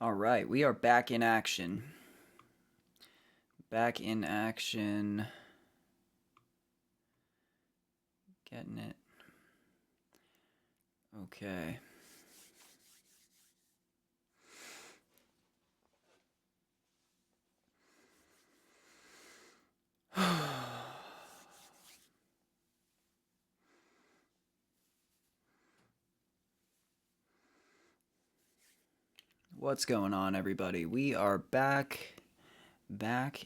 All right, we are back in action. Back in action. Getting it. Okay. What's going on, everybody? We are back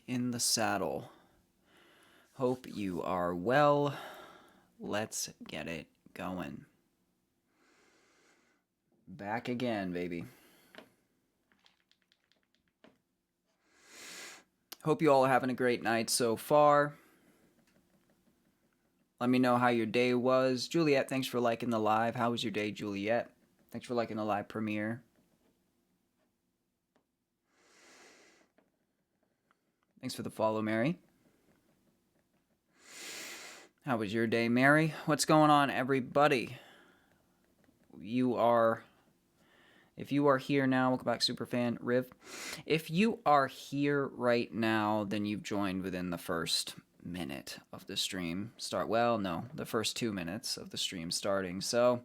in the saddle. Hope you are well. Let's get it going. Back again, baby. Hope you all are having a great night so far. Let me know how your day was. Juliet, thanks for liking the live. How was your day, Juliet? Thanks for liking the live premiere. Thanks for the follow, Mary. How was your day, Mary? What's going on, everybody? If you are here now, welcome back, Superfan Riv. If you are here right now, then you've joined within the first minute of the stream the first 2 minutes of the stream starting. So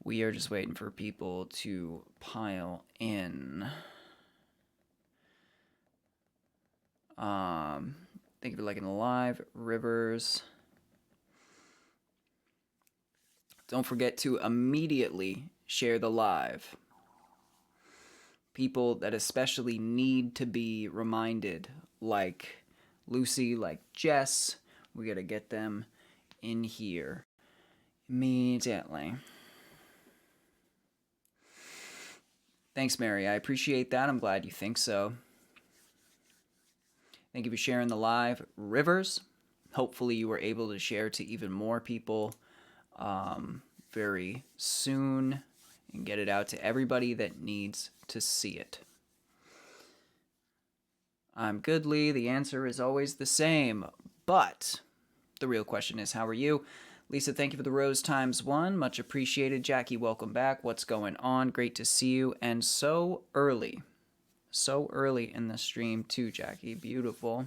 we are just waiting for people to pile in. Thank you for liking the live, Rivers. Don't forget to immediately share the live. People that especially need to be reminded, like Lucy, like Jess, we gotta get them in here immediately. Thanks, Mary. I appreciate that. I'm glad you think so. Thank you for sharing the live, Rivers. Hopefully you were able to share to even more people very soon and get it out to everybody that needs to see it. I'm good, Lee. The answer is always the same, but the real question is, how are you? Lisa, thank you for the rose ×1. Much appreciated. Jackie, welcome back. What's going on? Great to see you. And so early in the stream too, Jackie. Beautiful.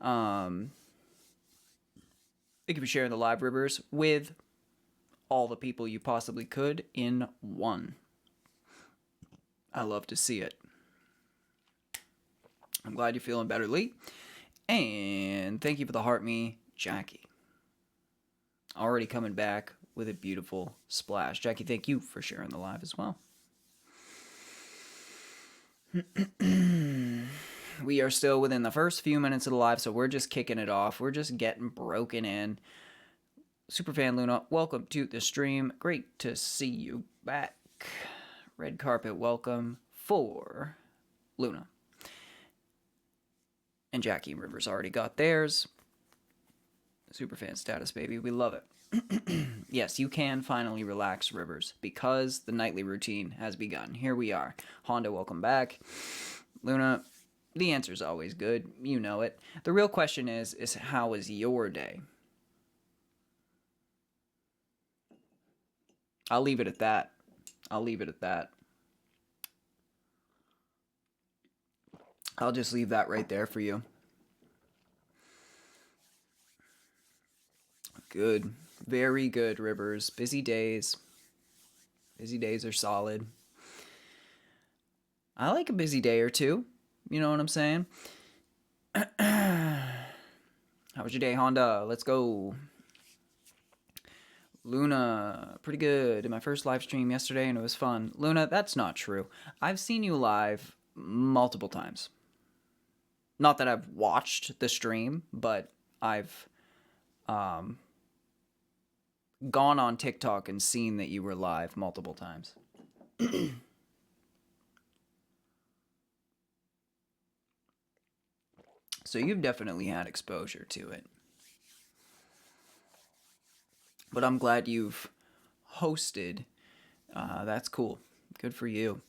Thank you for sharing the live, Rivers, with all the people you possibly could in one. I love to see it. I'm glad you're feeling better, Lee. And thank you for the heart me, Jackie. Already coming back with a beautiful splash. Jackie, thank you for sharing the live as well. We are still within the first few minutes of the live, so we're just kicking it off. We're just getting broken in. Superfan Luna, welcome to the stream. Great to see you back. Red carpet welcome for Luna. And Jackie Rivers already got theirs. Superfan status, baby. We love it. Yes, you can finally relax, Rivers, because the nightly routine has begun. Here we are. Honda, welcome back. Luna, the answer is always good. You know it. The real question is how was your day? I'll leave it at that. I'll just leave that right there for you. Good. Very good, Rivers. Busy days. Busy days are solid. I like a busy day or two. You know what I'm saying? How was your day, Honda? Let's go. Luna, pretty good. Did my first live stream yesterday and it was fun. Luna, that's not true. I've seen you live multiple times. Not that I've watched the stream, but I've gone on TikTok and seen that you were live multiple times. So you've definitely had exposure to it. But I'm glad you've hosted. That's cool. Good for you.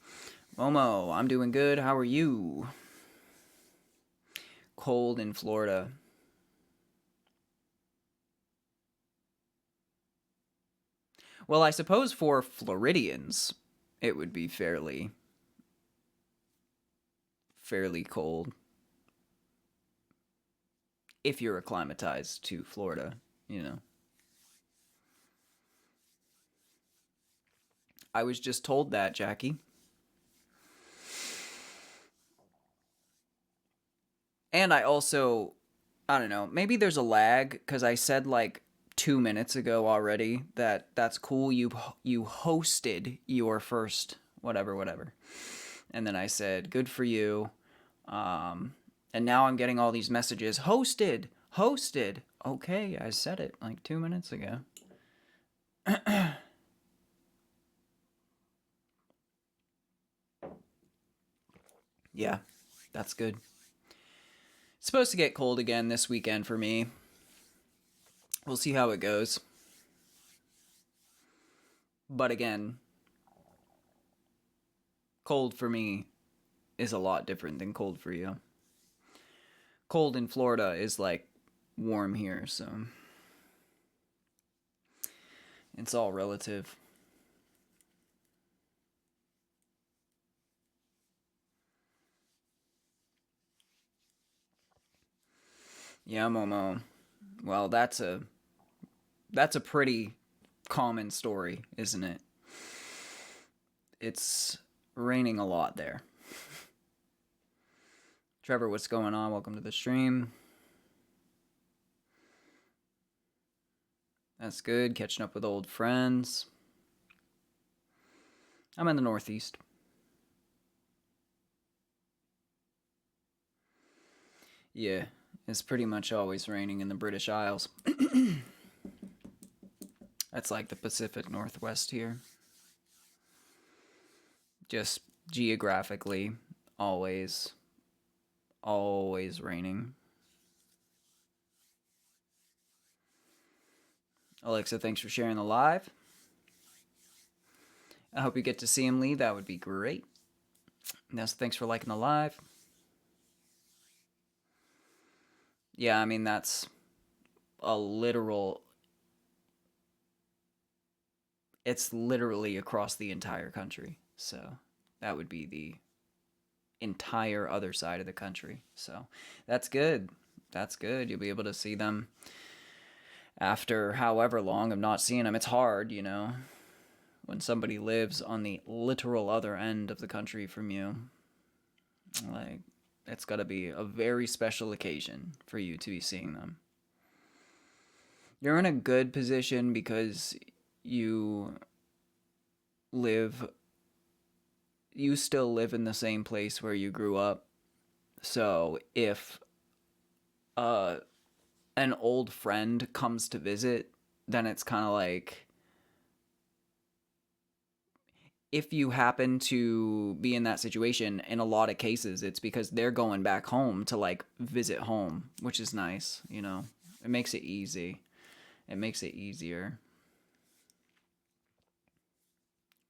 Momo, I'm doing good. How are you? Cold in Florida. Well, I suppose for Floridians, it would be fairly fairly cold if you're acclimatized to Florida, you know. I was just told that, Jackie. And I don't know, maybe there's a lag because I said like 2 minutes ago already that that's cool. You hosted your first whatever, and then I said good for you. And now I'm getting all these messages. Hosted. Okay, I said it like 2 minutes ago. Yeah, that's good. It's supposed to get cold again this weekend for me. We'll see how it goes. But again, cold for me is a lot different than cold for you. Cold in Florida is like warm here, so it's all relative. Yeah, Momo. Well, that's a pretty common story, isn't it? It's raining a lot there. Trevor, what's going on? Welcome to the stream. That's good. Catching up with old friends. I'm in the Northeast. Yeah, it's pretty much always raining in the British Isles. That's like the Pacific Northwest here. Just geographically, always raining. Alexa, thanks for sharing the live. I hope you get to see him, Lee. That would be great. Nessa, thanks for liking the live. Yeah, I mean, that's a literal... It's literally across the entire country. So that would be the entire other side of the country. So that's good. That's good. You'll be able to see them after however long of not seeing them. It's hard, you know, when somebody lives on the literal other end of the country from you. Like, it's got to be a very special occasion for you to be seeing them. You're in a good position because you still live in the same place where you grew up. So if an old friend comes to visit, then it's kind of like, if you happen to be in that situation, in a lot of cases, it's because they're going back home to like visit home, which is nice, you know. It makes it easy. It makes it easier.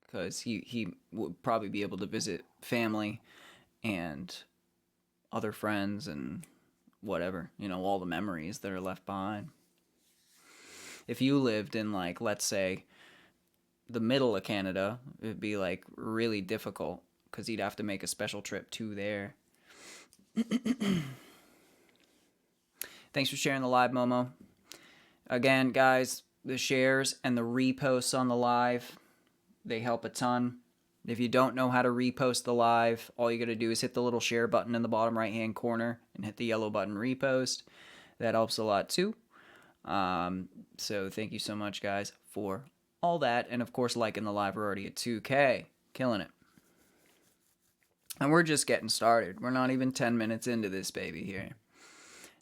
Because he would probably be able to visit family and other friends and whatever, you know, all the memories that are left behind. If you lived in, like, let's say, the middle of Canada, it'd be like really difficult because he'd have to make a special trip to there. Thanks for sharing the live, Momo. Again, guys, the shares and the reposts on the live, they help a ton. If you don't know how to repost the live, all you got to do is hit the little share button in the bottom right hand corner and hit the yellow button repost. That helps a lot too. So thank you so much, guys, for all that. And of course, liking the live. We're already at 2K. Killing it. And we're just getting started. We're not even 10 minutes into this baby here.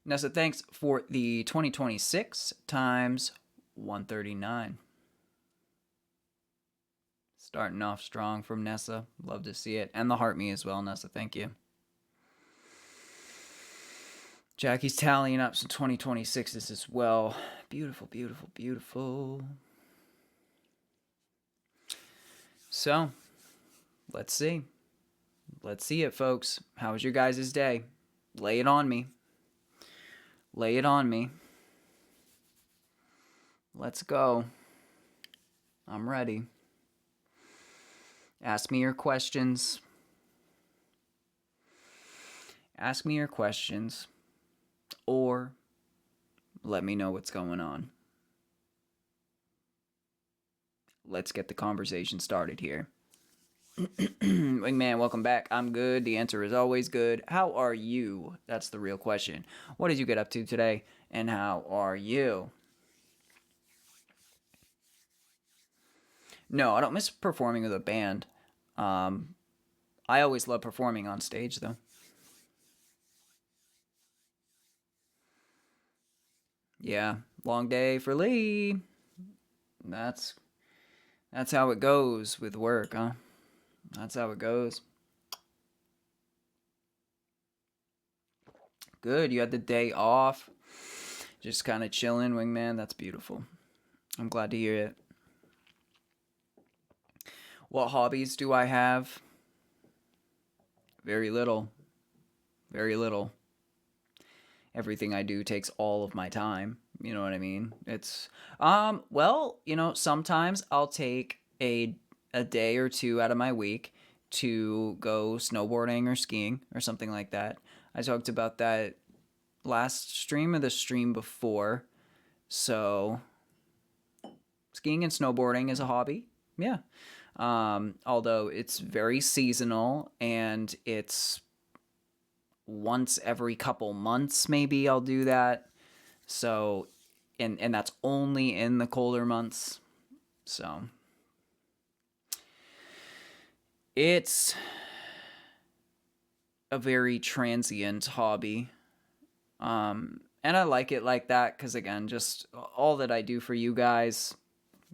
Nessa, thanks for the 2026 times 139. Starting off strong from Nessa. Love to see it. And the heart me as well, Nessa. Thank you. Jackie's tallying up some 2026s as well. Beautiful, beautiful, beautiful. So, let's see. Let's see it, folks. How was your guys' day? Lay it on me. Lay it on me. Let's go. I'm ready. Ask me your questions. Ask me your questions or let me know what's going on. Let's get the conversation started here. Wingman, welcome back. I'm good. The answer is always good. How are you? That's the real question. What did you get up to today? And how are you? No, I don't miss performing with a band. I always love performing on stage, though. Yeah, long day for Lee. That's that's how it goes with work, huh? That's how it goes. Good. You had the day off. Just kind of chilling, Wingman. That's beautiful. I'm glad to hear it. What hobbies do I have? Very little. Very little. Everything I do takes all of my time. You know what I mean? It's well, sometimes I'll take a day or two out of my week to go snowboarding or skiing or something like that. I talked about that last stream or the stream before. So, skiing and snowboarding is a hobby. Yeah. Although it's very seasonal and it's once every couple months, maybe I'll do that. So, and that's only in the colder months. So, it's a very transient hobby. And I like it like that because, again, just all that I do for you guys,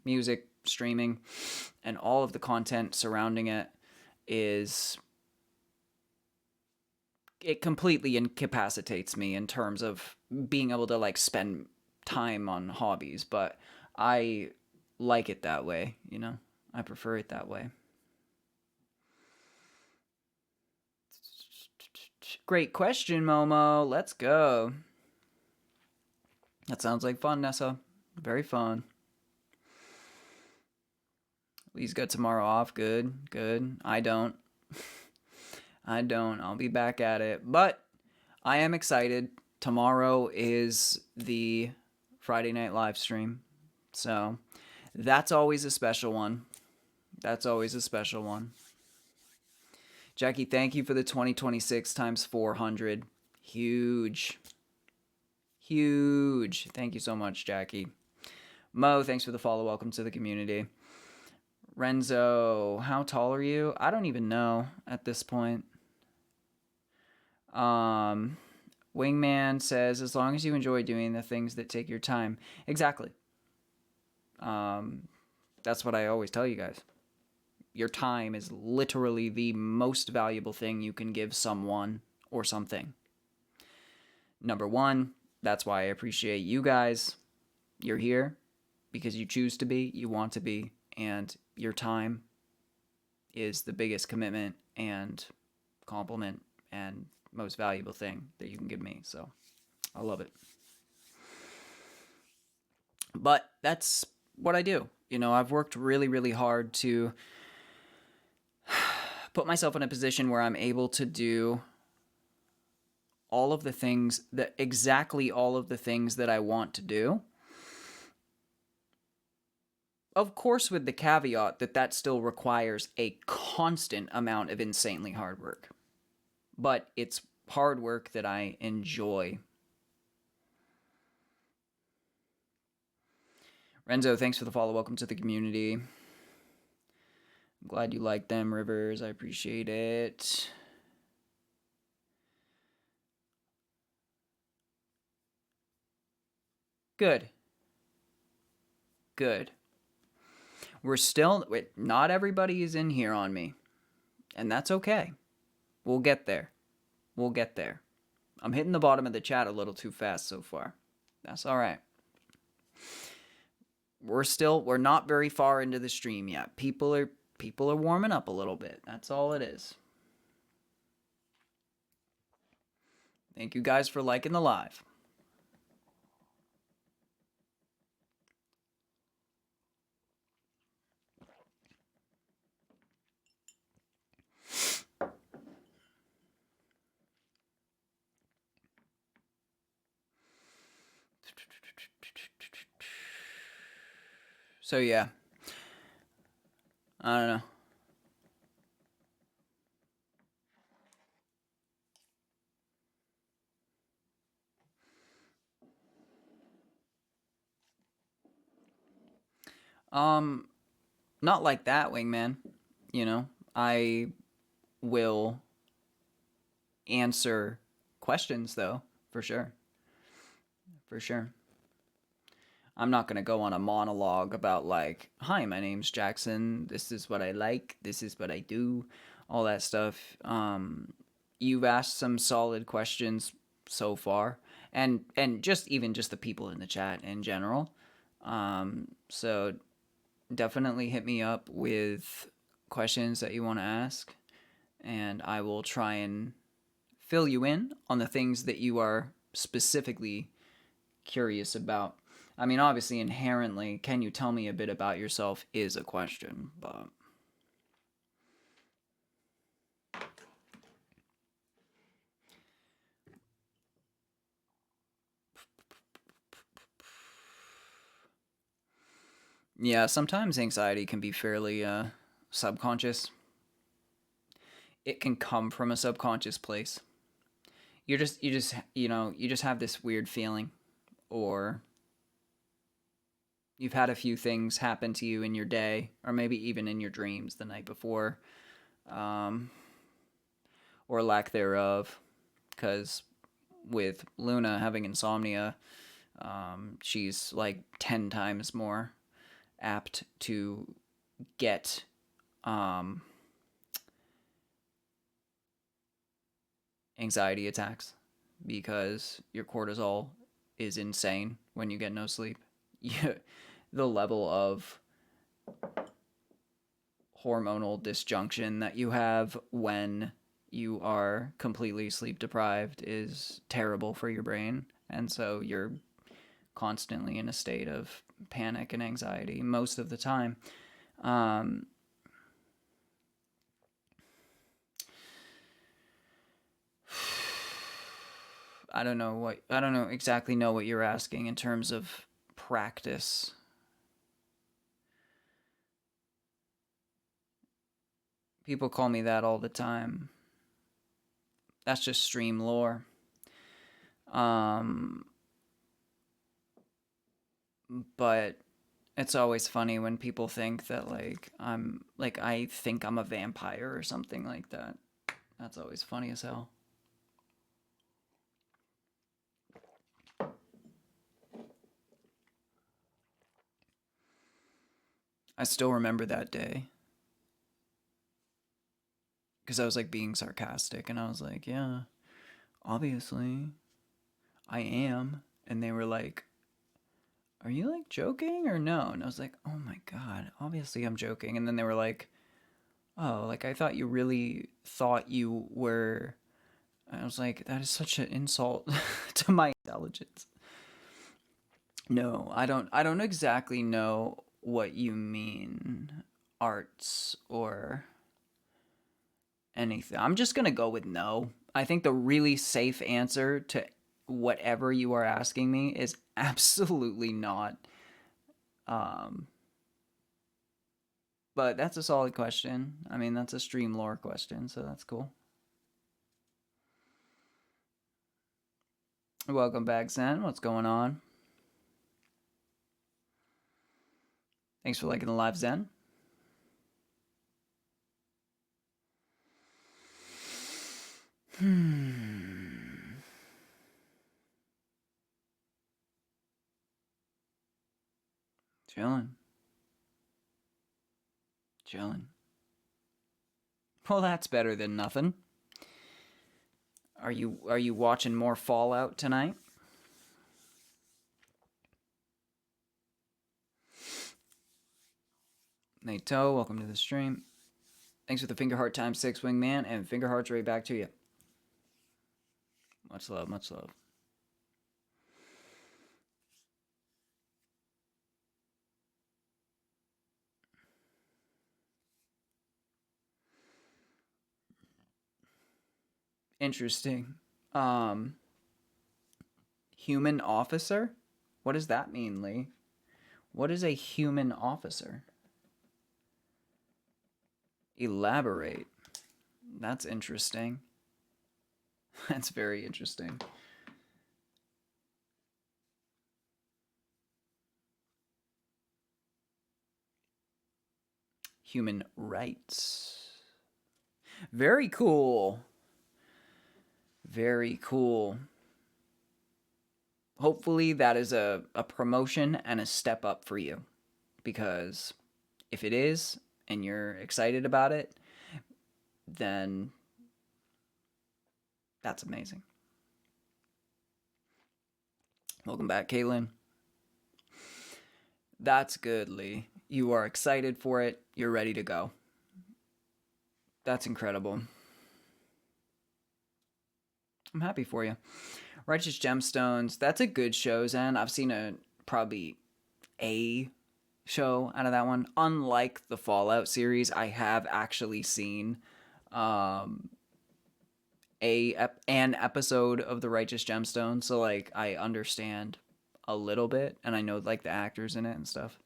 music, streaming, and all of the content surrounding it is it completely incapacitates me in terms of being able to like spend time on hobbies, but I like it that way. I prefer it that way. Great question, Momo. Let's go. That sounds like fun, Nessa. Very fun. Lee's got tomorrow off. Good, good. I don't. I don't. I'll be back at it. But I am excited. Tomorrow is the Friday night live stream. So that's always a special one. That's always a special one. Jackie, thank you for the 2026 times 400. Huge. Huge. Thank you so much, Jackie. Mo, thanks for the follow. Welcome to the community. Renzo, how tall are you? I don't even know at this point. Wingman says, as long as you enjoy doing the things that take your time. Exactly. That's what I always tell you guys. Your time is literally the most valuable thing you can give someone or something. Number one, that's why I appreciate you guys. You're here because you choose to be, you want to be, and your time is the biggest commitment and compliment and most valuable thing that you can give me. So I love it. But that's what I do. I've worked really, really hard to put myself in a position where I'm able to do all of the things exactly all of the things that I want to do. Of course, with the caveat that still requires a constant amount of insanely hard work. But it's hard work that I enjoy. Renzo, thanks for the follow. Welcome to the community. I'm glad you like them, Rivers. I appreciate it. Good. Good. Not everybody is in here on me. And that's okay. We'll get there. We'll get there. I'm hitting the bottom of the chat a little too fast so far. That's all right. We're not very far into the stream yet. People are warming up a little bit. That's all it is. Thank you guys for liking the live. So yeah, I don't know. Um, Not like that, wingman. You know, I will answer questions though, for sure, for sure. I'm not gonna go on a monologue about like, "Hi, my name's Jackson. This is what I like. This is what I do," all that stuff. You've asked some solid questions so far, and just even just the people in the chat in general. So definitely hit me up with questions that you want to ask, and I will try and fill you in on the things that you are specifically curious about. I mean, obviously, inherently, can you tell me a bit about yourself is a question, but. Yeah, sometimes anxiety can be fairly subconscious. It can come from a subconscious place. You just have this weird feeling, or you've had a few things happen to you in your day, or maybe even in your dreams the night before, um, or lack thereof. Because with Luna having insomnia, she's like 10 times more apt to get um, anxiety attacks because your cortisol is insane when you get no sleep. The level of hormonal disjunction that you have when you are completely sleep deprived is terrible for your brain. And so you're constantly in a state of panic and anxiety most of the time. Um, I don't know exactly know what you're asking in terms of practice. People call me that all the time. That's just stream lore. Um, but it's always funny when people think that I think I'm a vampire or something like that. That's always funny as hell. I still remember that day because I was like being sarcastic and I was like, "Yeah, obviously I am." And they were like, "Are you like joking or no?" And I was like, "Oh my god, obviously I'm joking." And then they were like, "Oh, like I thought you really thought you were." I was like, "That is such an insult to my intelligence." No, I don't exactly know what you mean, arts or anything. I'm just going to go with no. I think the really safe answer to whatever you are asking me is absolutely not. Um, but that's a solid question. I mean, that's a stream lore question, so that's cool. Welcome back, Zen. What's going on? Thanks for liking the live, Zen. Chilling. Chilling. Well, that's better than nothing. Are you watching more Fallout tonight? Nato, welcome to the stream. Thanks for the finger heart times 6, wingman, and finger hearts right back to you. Much love, much love. Interesting. Um, Human officer? What does that mean, Lee? What is a human officer? Elaborate. That's interesting. That's very interesting. Human rights. Very cool. Very cool. Hopefully that is a promotion and a step up for you. Because if it is, and you're excited about it, then that's amazing. Welcome back, Caitlin. That's good, Lee. You are excited for it. You're ready to go. That's incredible. I'm happy for you. Righteous Gemstones. That's a good show, Zen. I've seen probably a show out of that one. Unlike the Fallout series, I have actually seen an episode of the Righteous Gemstones, so like I understand a little bit, and I know like the actors in it and stuff.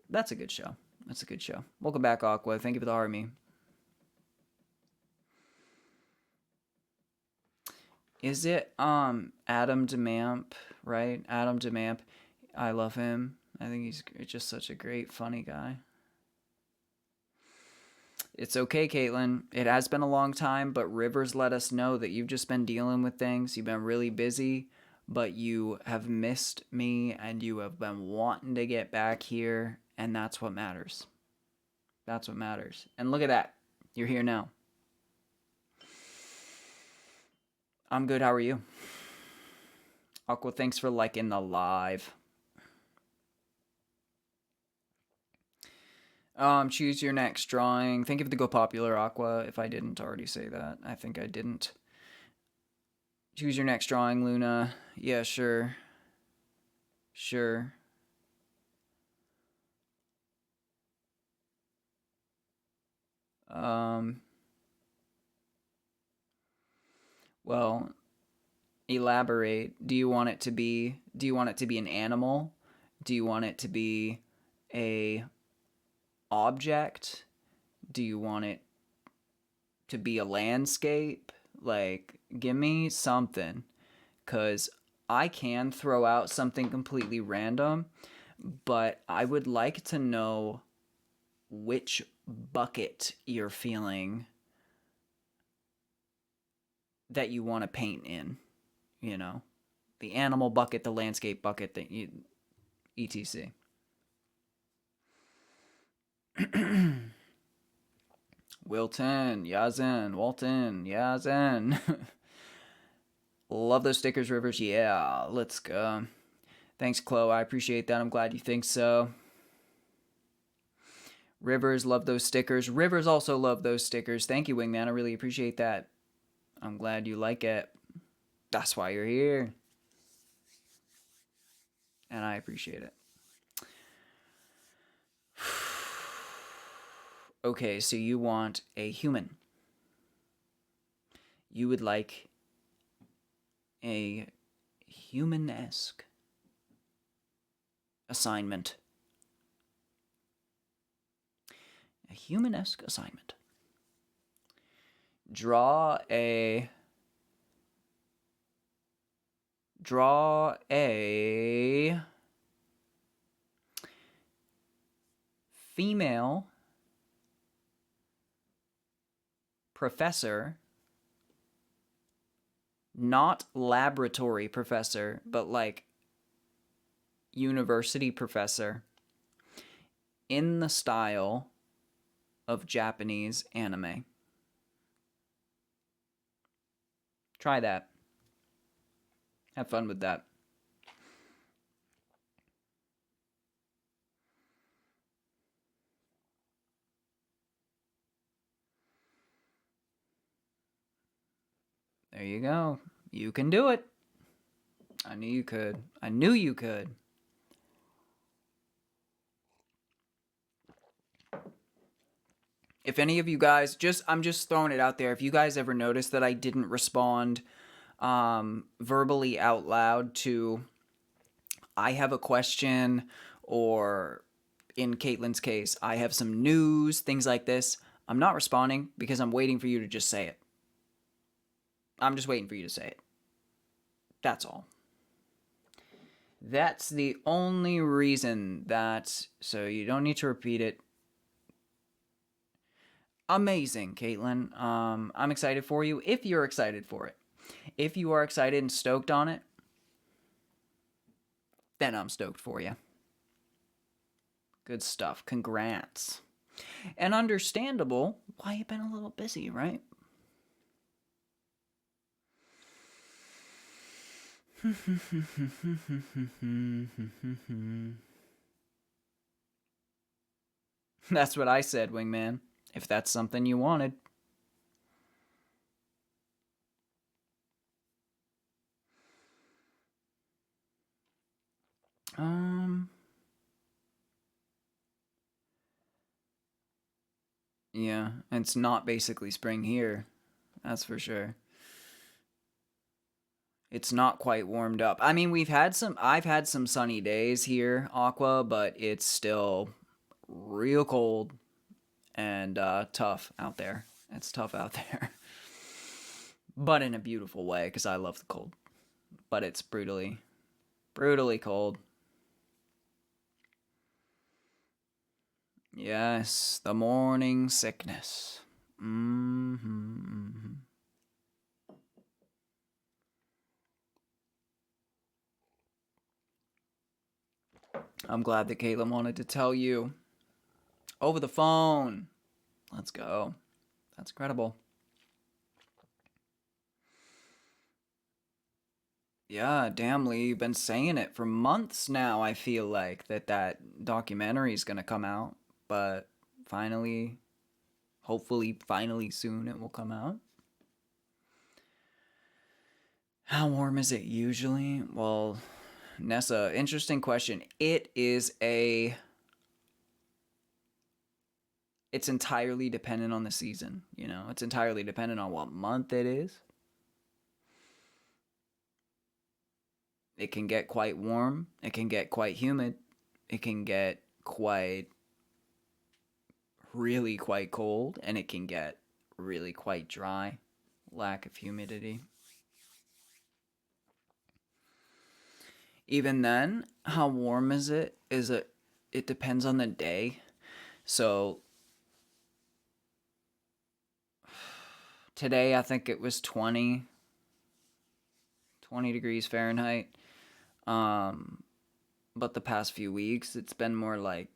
That's a good show. That's a good show. Welcome back, Aqua. Thank you for the army. Is it Adam DeMamp, right? Adam DeMamp. I love him. I think he's just such a great, funny guy. It's okay, Caitlin. It has been a long time, but Rivers let us know that you've just been dealing with things. You've been really busy, but you have missed me and you have been wanting to get back here, and that's what matters. That's what matters. And look at that. You're here now. I'm good. How are you? Aqua, thanks for liking the live. Choose your next drawing. Thank you for the Go Popular, Aqua, if I didn't already say that. I think I didn't. Choose your next drawing, Luna. Yeah, sure. Sure. Well, elaborate. Do you want it to be an animal? Do you want it to be a object? Do you want it to be a landscape? Like, give me something, cuz I can throw out something completely random, but I would like to know which bucket you're feeling that you want to paint in, you know? The animal bucket, the landscape bucket, etc. Wilton, Yazen, Walton, Yazen. Love those stickers, Rivers. Yeah, let's go. Thanks, Chloe. I appreciate that. I'm glad you think so. Rivers, love those stickers. Rivers also love those stickers. Thank you, Wingman. I really appreciate that. I'm glad you like it. That's why you're here. And I appreciate it. Okay, so you want a human. You would like a human-esque assignment. A human-esque assignment. Draw a female professor, not laboratory professor, but like university professor, in the style of Japanese anime. Try that. Have fun with that. There you go. You can do it. I knew you could. I knew you could. If any of you guys, I'm just throwing it out there. If you guys ever noticed that I didn't respond verbally out loud to I have a question, or in Caitlin's case, I have some news, things like this, I'm not responding because I'm waiting for you to just say it. I'm just waiting for you to say it. That's all. That's the only reason that, so you don't need to repeat it. Amazing, Caitlin. I'm excited for you if you're excited for it. If you are excited and stoked on it, then I'm stoked for you. Good stuff. Congrats. And understandable why you've been a little busy, right? That's what I said, Wingman. If that's something you wanted. Yeah, it's not basically spring here. That's for sure. It's not quite warmed up. I mean, I've had some sunny days here, Aqua, but it's still real cold and tough out there. It's tough out there. But in a beautiful way, because I love the cold. But it's brutally, brutally cold. Yes, the morning sickness. Mm-hmm. I'm glad that Caitlin wanted to tell you over the phone. Let's go. That's incredible. Yeah, damn, Lee, you've been saying it for months now. I feel like that documentary is gonna come out, but finally, hopefully, finally soon it will come out. How warm is it usually? Well, Nessa, interesting question. It's entirely dependent on the season, you know? It's entirely dependent on what month it is. It can get quite warm, it can get quite humid, it can get quite really quite cold, and it can get really quite dry. Lack of humidity. Even then, how warm is it? It depends on the day. So today I think it was 20 degrees Fahrenheit. Um but the past few weeks it's been more like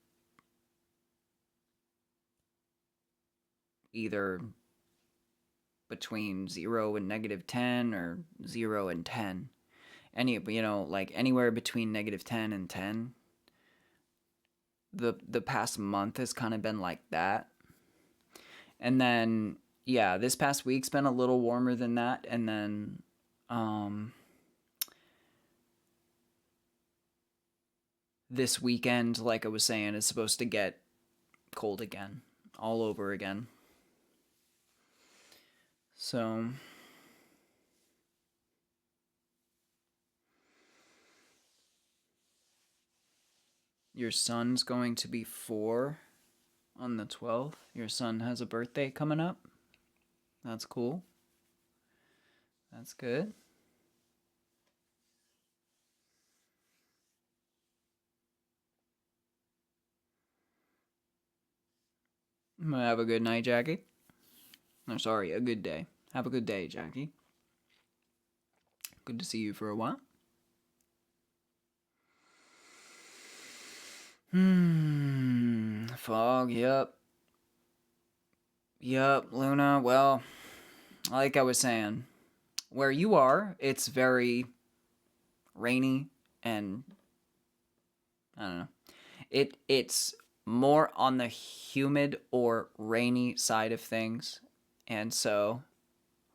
either between 0 and -10 or 0 and 10. Like anywhere between -10 and 10. The past month has kind of been like that. And then yeah, this past week's been a little warmer than that, and then this weekend, like I was saying, is supposed to get cold again, all over again. So your son's going to be 4 on the 12th. Your son has a birthday coming up. That's cool. That's good. Have a good night, Jackie. No, sorry, a good day. Have a good day, Jackie. Good to see you for a while. Fog, yep. Yep, Luna, well, like I was saying, where you are, it's very rainy and I don't know. It's more on the humid or rainy side of things. And so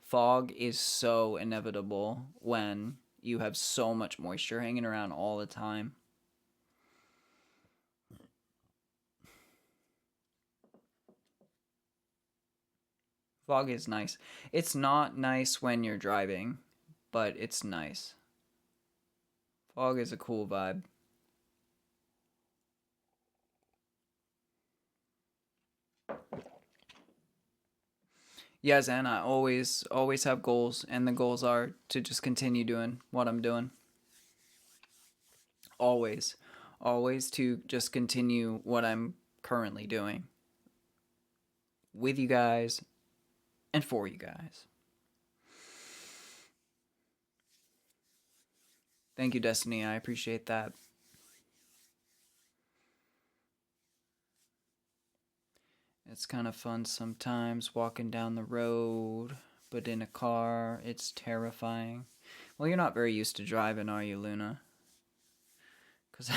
fog is so inevitable when you have so much moisture hanging around all the time. Fog is nice. It's not nice when you're driving, but it's nice. Fog is a cool vibe. Yes, and I always have goals, and the goals are to just continue doing what I'm doing. Always, always to just continue what I'm currently doing with you guys and for you guys. Thank you, Destiny. I appreciate that. It's kind of fun sometimes walking down the road, but in a car, it's terrifying. Well, you're not very used to driving, are you, Luna? Because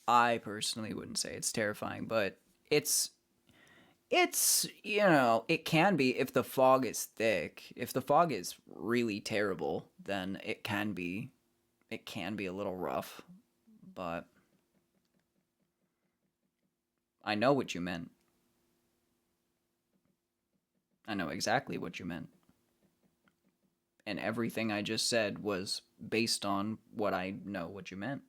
I personally wouldn't say it's terrifying, but it's it can be if the fog is thick. If the fog is really terrible, then it can be a little rough, but I know what you meant. I know exactly what you meant. And everything I just said was based on what I know what you meant.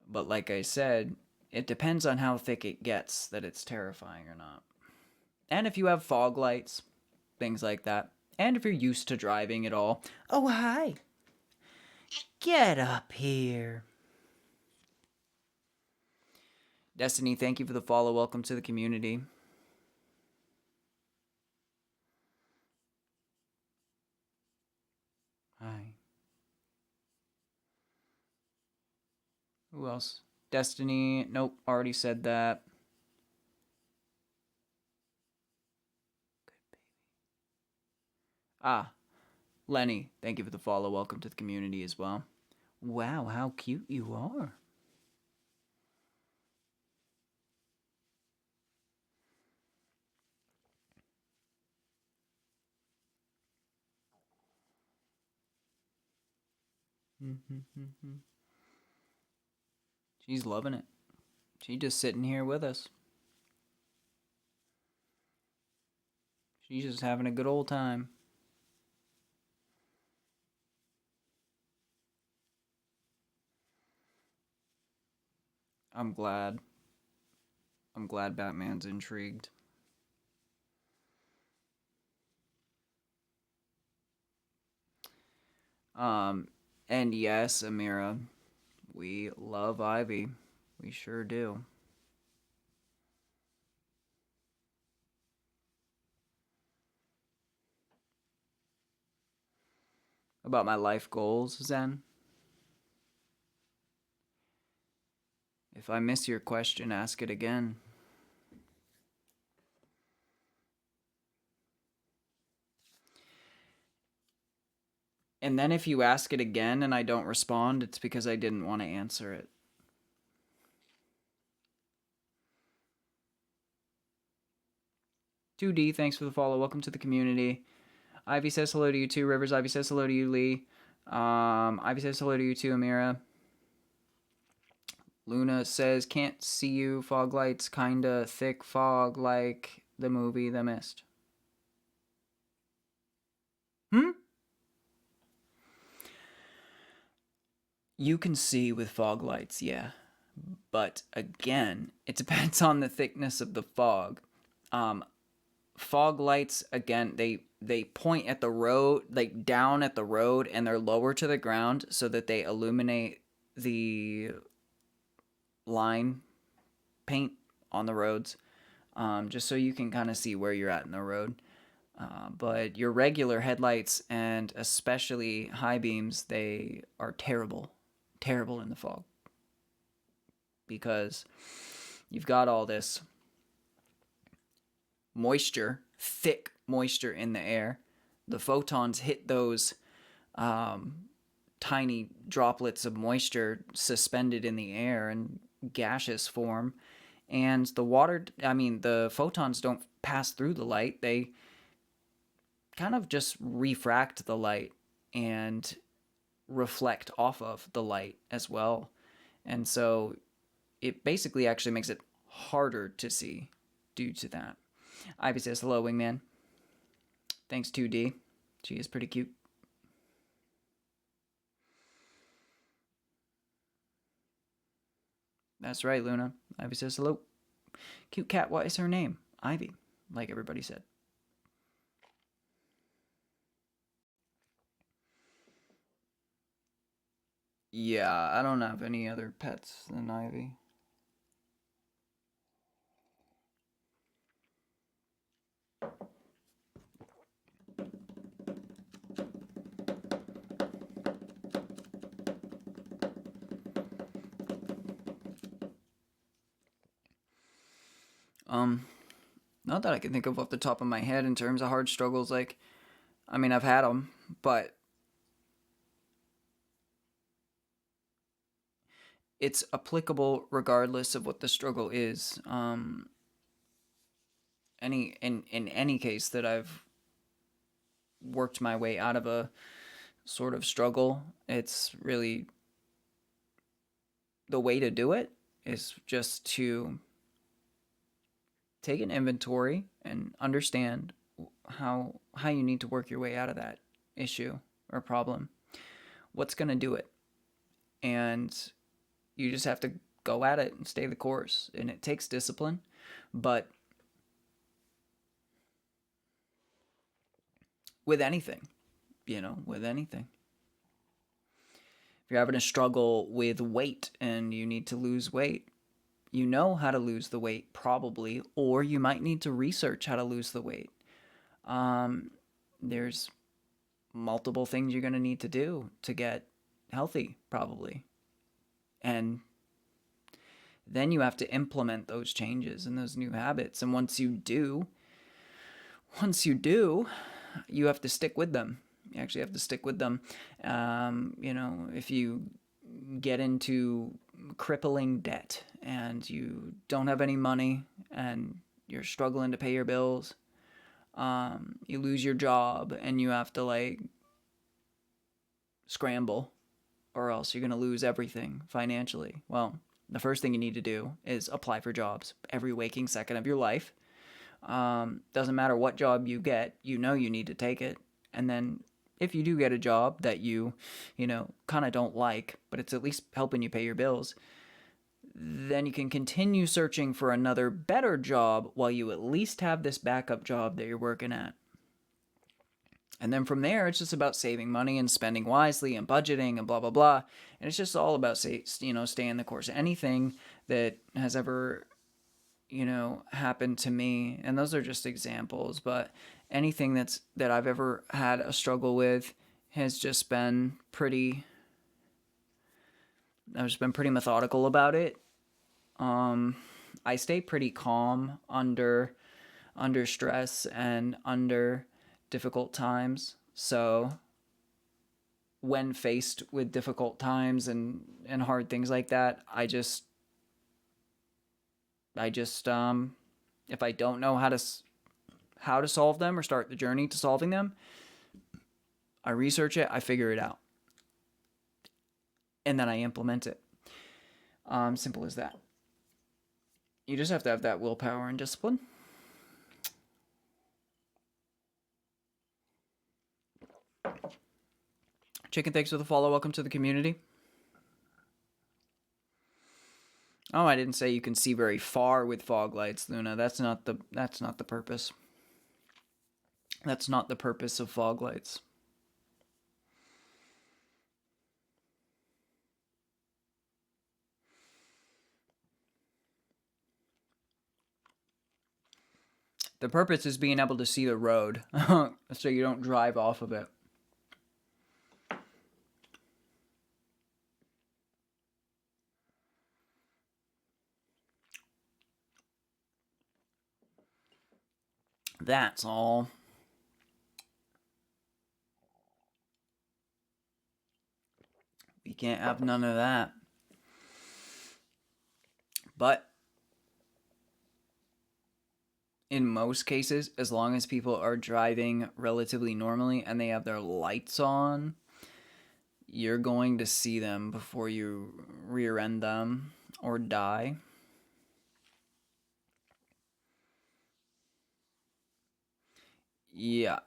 But like I said, it depends on how thick it gets that it's terrifying or not. And if you have fog lights, things like that. And if you're used to driving at all. Oh, hi. Get up here. Destiny, thank you for the follow. Welcome to the community. Hi. Who else? Destiny. Nope, already said that. Ah, Lenny, thank you for the follow. Welcome to the community as well. Wow, how cute you are. She's loving it. She's just sitting here with us. She's just having a good old time. I'm glad. I'm glad Batman's intrigued. Um, and yes, Amira, we love Ivy. We sure do. About my life goals, Zen? If I miss your question, ask it again. And then if you ask it again and I don't respond, it's because I didn't want to answer it. Two D, thanks for the follow. Welcome to the community. Ivy says hello to you too. Rivers, Ivy says hello to you, Lee. Ivy says hello to you too, Amira. Luna says, can't see you. Fog lights, kinda thick fog like the movie The Mist. Hmm? You can see with fog lights, yeah. But again, it depends on the thickness of the fog. Um, Fog lights, again, they point at the road, like down at the road, and they're lower to the ground so that they illuminate the line paint on the roads, just so you can kind of see where you're at in the road. But your regular headlights and especially high beams, they are terrible, terrible in the fog because you've got all this moisture, thick moisture in the air. The photons hit those tiny droplets of moisture suspended in the air in gaseous form. And the photons don't pass through the light. They kind of just refract the light and reflect off of the light as well. And so it basically actually makes it harder to see due to that. Ivy says, hello, Wingman. Thanks, 2D. She is pretty cute. That's right, Luna. Ivy says, hello. Cute cat, what is her name? Ivy. like everybody said. Yeah, I don't have any other pets than Ivy. Um, Not that I can think of off the top of my head in terms of hard struggles. Like, I mean, I've had them, but it's applicable regardless of what the struggle is. In any case that I've worked my way out of a sort of struggle, it's really the way to do it is just to take an inventory and understand how you need to work your way out of that issue or problem. What's going to do it? And you just have to go at it and stay the course. And it takes discipline, but with anything, with anything. If you're having a struggle with weight and you need to lose weight, you know how to lose the weight probably, or you might need to research how to lose the weight. There's multiple things you're going to need to do to get healthy probably. And then you have to implement those changes and those new habits. And once you do, you have to stick with them. You actually have to stick with them. If you get into crippling debt and you don't have any money and you're struggling to pay your bills, you lose your job and you have to like scramble, or else you're going to lose everything financially. Well, the first thing you need to do is apply for jobs every waking second of your life. Doesn't matter what job you get, you need to take it. And then if you do get a job that you kind of don't like, but it's at least helping you pay your bills, then you can continue searching for another better job while you at least have this backup job that you're working at. And then from there, it's just about saving money and spending wisely and budgeting and blah, blah, blah. And it's just all about, staying the course. Anything that has ever, happened to me, and those are just examples, but anything that I've ever had a struggle with has just been I've just been pretty methodical about it. I stay pretty calm under stress and under difficult times. So when faced with difficult times and hard things like that, I just if I don't know how to solve them or start the journey to solving them, I research it, I figure it out, and then I implement it. Simple as that. You just have to have that willpower and discipline. Chicken, thanks for the follow. Welcome to the community. Oh, I didn't say you can see very far with fog lights, Luna. That's not the purpose. That's not the purpose of fog lights. The purpose is being able to see the road so you don't drive off of it. That's all. We can't have none of that. But in most cases, as long as people are driving relatively normally and they have their lights on, you're going to see them before you rear end them or die. Yeah.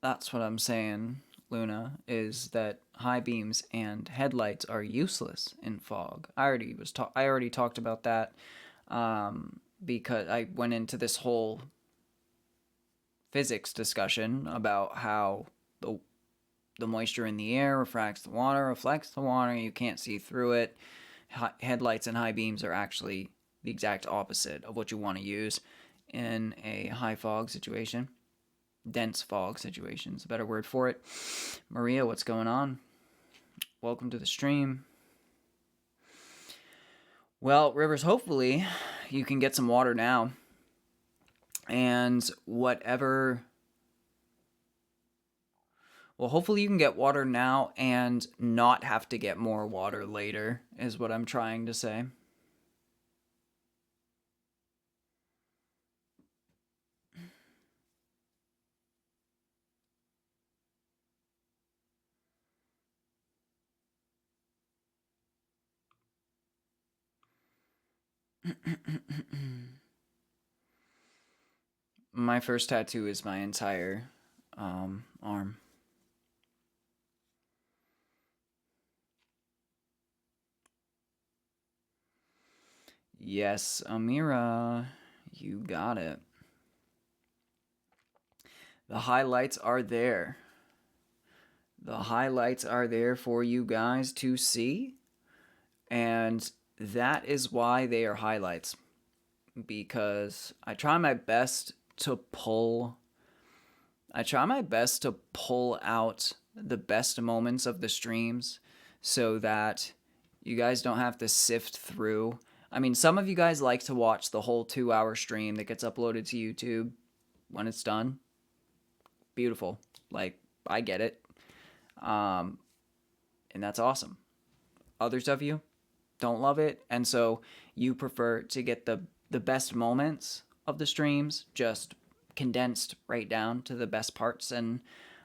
That's what I'm saying, Luna, is that high beams and headlights are useless in fog. I already talked about that. because I went into this whole physics discussion about how the moisture in the air refracts the water, you can't see through it. Headlights and high beams are actually the exact opposite of what you want to use in a high fog situation. Dense fog situation is a better word for it. Maria, what's going on? Welcome to the stream. Well, Rivers, hopefully you can get some water now. And whatever... Well, hopefully you can get water now and not have to get more water later, is what I'm trying to say. My first tattoo is my entire arm. Yes, Amira, you got it. The highlights are there. The highlights are there for you guys to see. And that is why they are highlights. Because I try my best to pull out the best moments of the streams so that you guys don't have to sift through. I mean, some of you guys like to watch the whole 2-hour stream that gets uploaded to YouTube when it's done. Beautiful. Like, I get it. And that's awesome. Others of you don't love it, and so you prefer to get the best moments of the streams just condensed right down to the best parts, and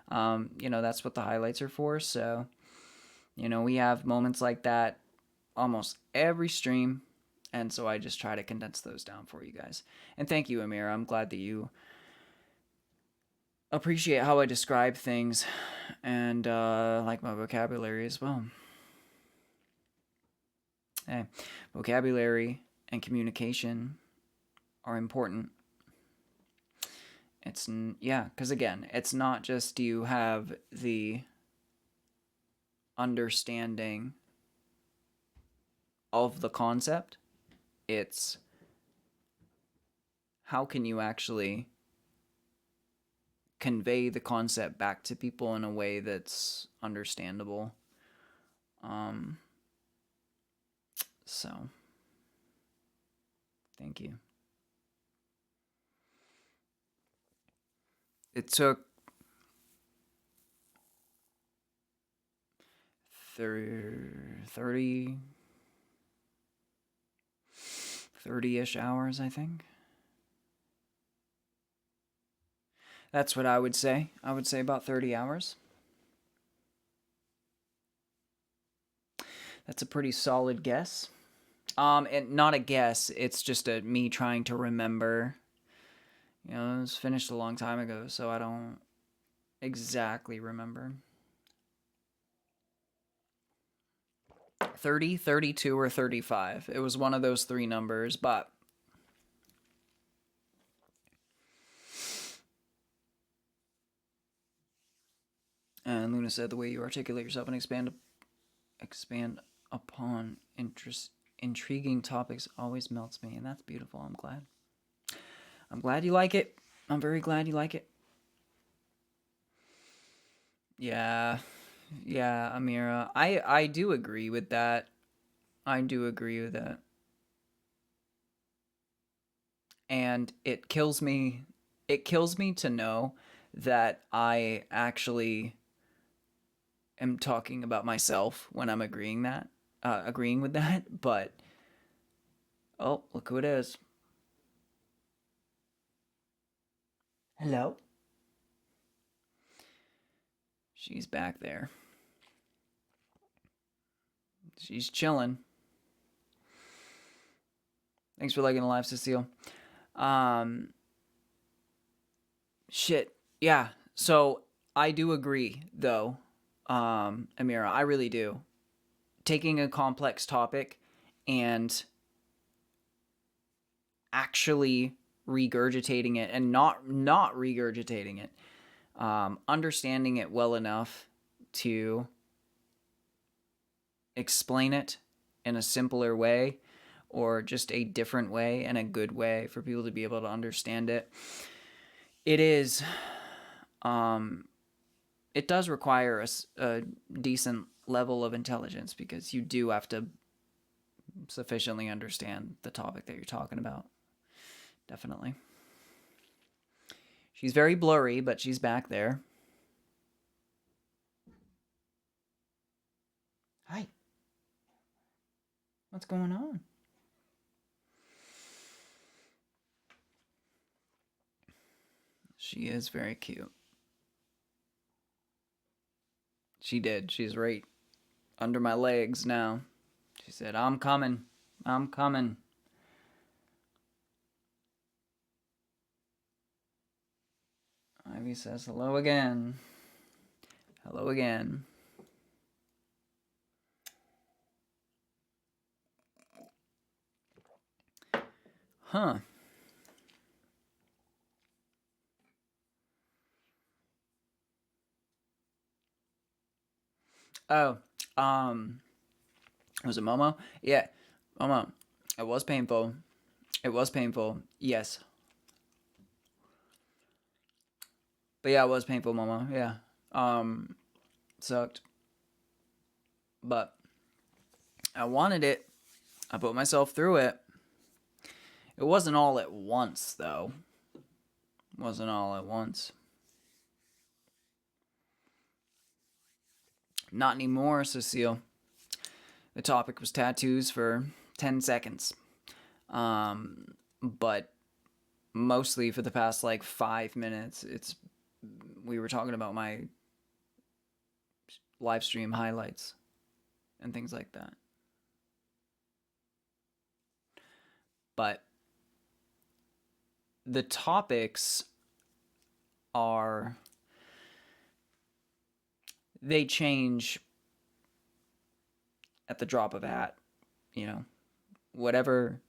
that's what the highlights are for. So we have moments like that almost every stream, and so I just try to condense those down for you guys. And thank you, Amira. I'm glad that you appreciate how I describe things and like my vocabulary as well. Hey, vocabulary and communication are important. Because again, it's not just you have the understanding of the concept, it's how can you actually convey the concept back to people in a way that's understandable. So, thank you. It took 30-ish hours, I think. That's what I would say. I would say about 30 hours. That's a pretty solid guess. And not a guess, it's just me trying to remember. It was finished a long time ago, so I don't exactly remember. 30, 32, or 35. It was one of those three numbers, but... And Luna said, the way you articulate yourself and expand upon intriguing topics always melts me, and that's beautiful. I'm glad. I'm glad you like it. I'm very glad you like it. Yeah, Amira. I do agree with that. I do agree with that. And it kills me to know that I actually am talking about myself when I'm agreeing with that, but oh, look who it is. Hello? She's back there. She's chilling. Thanks for liking the live, Cecile. Shit. Yeah. So I do agree, though, Amira. I really do. Taking a complex topic and actually regurgitating it and not regurgitating it, understanding it well enough to explain it in a simpler way, or just a different way and a good way for people to be able to understand it. It is, it does require a decent level of intelligence, because you do have to sufficiently understand the topic that you're talking about. Definitely. She's very blurry, but she's back there. Hi. What's going on? She is very cute. She did. She's right under my legs now. She said, I'm coming. I'm coming. Ivy says hello again. Hello again. Huh. Oh, was it Momo? Yeah, Momo. It was painful. It was painful. Yes. But yeah, it was painful, Momo. Yeah. Sucked. But I wanted it. I put myself through it. It wasn't all at once, though. It wasn't all at once. Not anymore, Cecile. The topic was tattoos for 10 seconds. But mostly for the past like 5 minutes, we were talking about my live stream highlights and things like that. But the topics are, they change at the drop of a hat. You know, whatever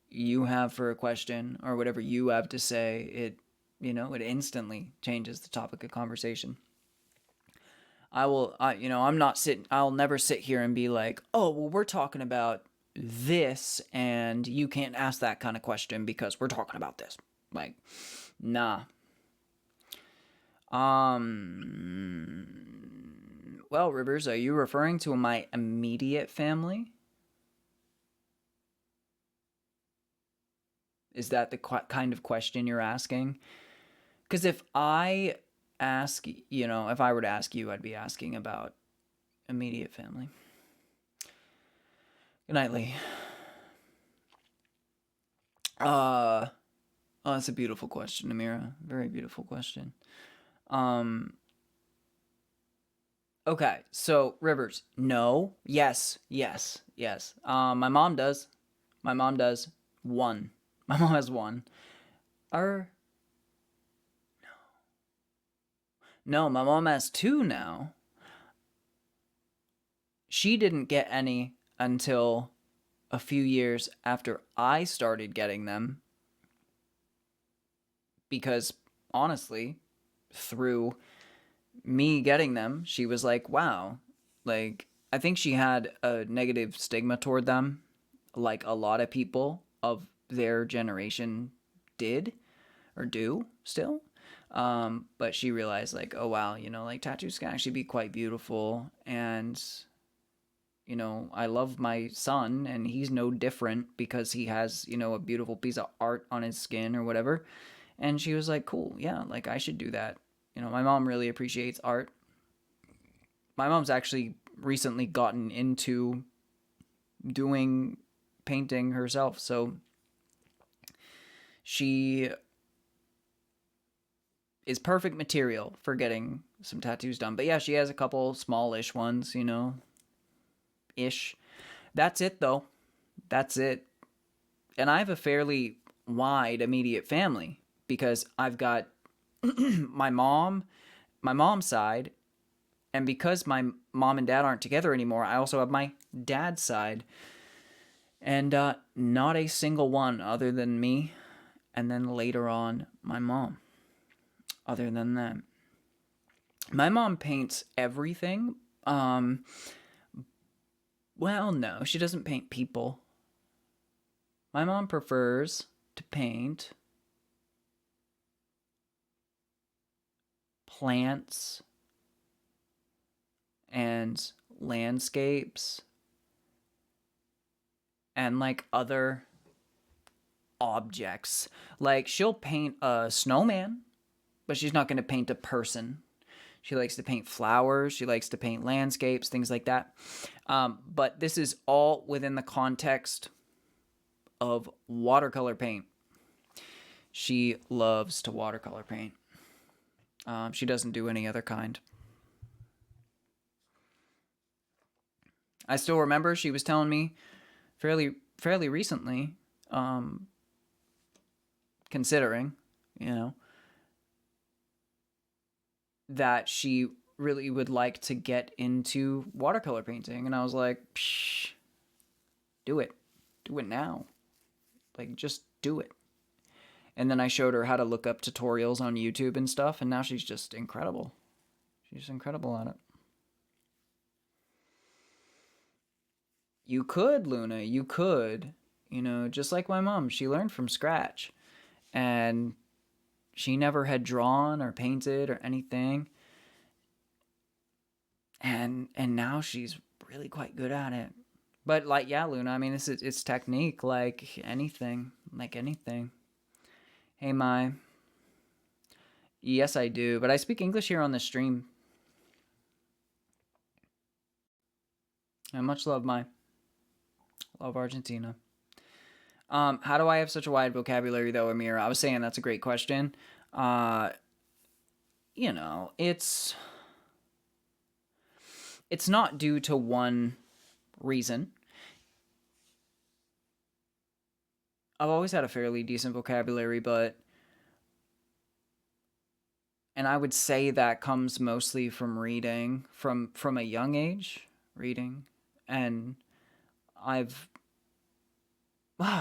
you have for a question or whatever you have to say, it instantly changes the topic of conversation. I'll never sit here and be like, oh, well, we're talking about this and you can't ask that kind of question because we're talking about this. Like, nah. Well, Rivers, are you referring to my immediate family? Is that the kind of question you're asking? Because if I if I were to ask you, I'd be asking about immediate family. Good night, Lee. Oh, that's a beautiful question, Amira. Very beautiful question. Okay, so Rivers, no, yes, yes, yes. My mom does. My mom does. One. My mom has one. Or no, my mom has two now. She didn't get any until a few years after I started getting them. Because honestly, through me getting them, she was like, wow. Like, I think she had a negative stigma toward them, like a lot of people of their generation did or do still. But she realized, like, oh wow, like tattoos can actually be quite beautiful. And I love my son and he's no different because he has, a beautiful piece of art on his skin or whatever. And she was like, cool, yeah, like I should do that. My mom really appreciates art. My mom's actually recently gotten into doing painting herself, so she is perfect material for getting some tattoos done. But yeah, she has a couple smallish ones, ish. That's it though. That's it. And I have a fairly wide immediate family because I've got my mom's side, and because my mom and dad aren't together anymore, I also have my dad's side. And not a single one other than me, and then later on, my mom. Other than that, my mom paints everything. Well, no, she doesn't paint people. My mom prefers to paint plants and landscapes and like other objects. Like she'll paint a snowman, but she's not going to paint a person. She likes to paint flowers. She likes to paint landscapes, things like that. But this is all within the context of watercolor paint. She loves to watercolor paint. She doesn't do any other kind. I still remember she was telling me fairly recently, considering, that she really would like to get into watercolor painting. And I was like, psh, do it. Do it now. Like, just do it. And then I showed her how to look up tutorials on YouTube and stuff, and now she's just incredible. She's incredible at it. You could, Luna. You could. Just like my mom, she learned from scratch. And she never had drawn or painted or anything. And now she's really quite good at it. But like, yeah, Luna, I mean, it's technique like anything. Hey, Mai. Yes, I do, but I speak English here on the stream. And much love, Mai. Love Argentina. How do I have such a wide vocabulary, though, Amira? I was saying that's a great question. It's not due to one reason. I've always had a fairly decent vocabulary, and I would say that comes mostly from reading, from a young age, reading, and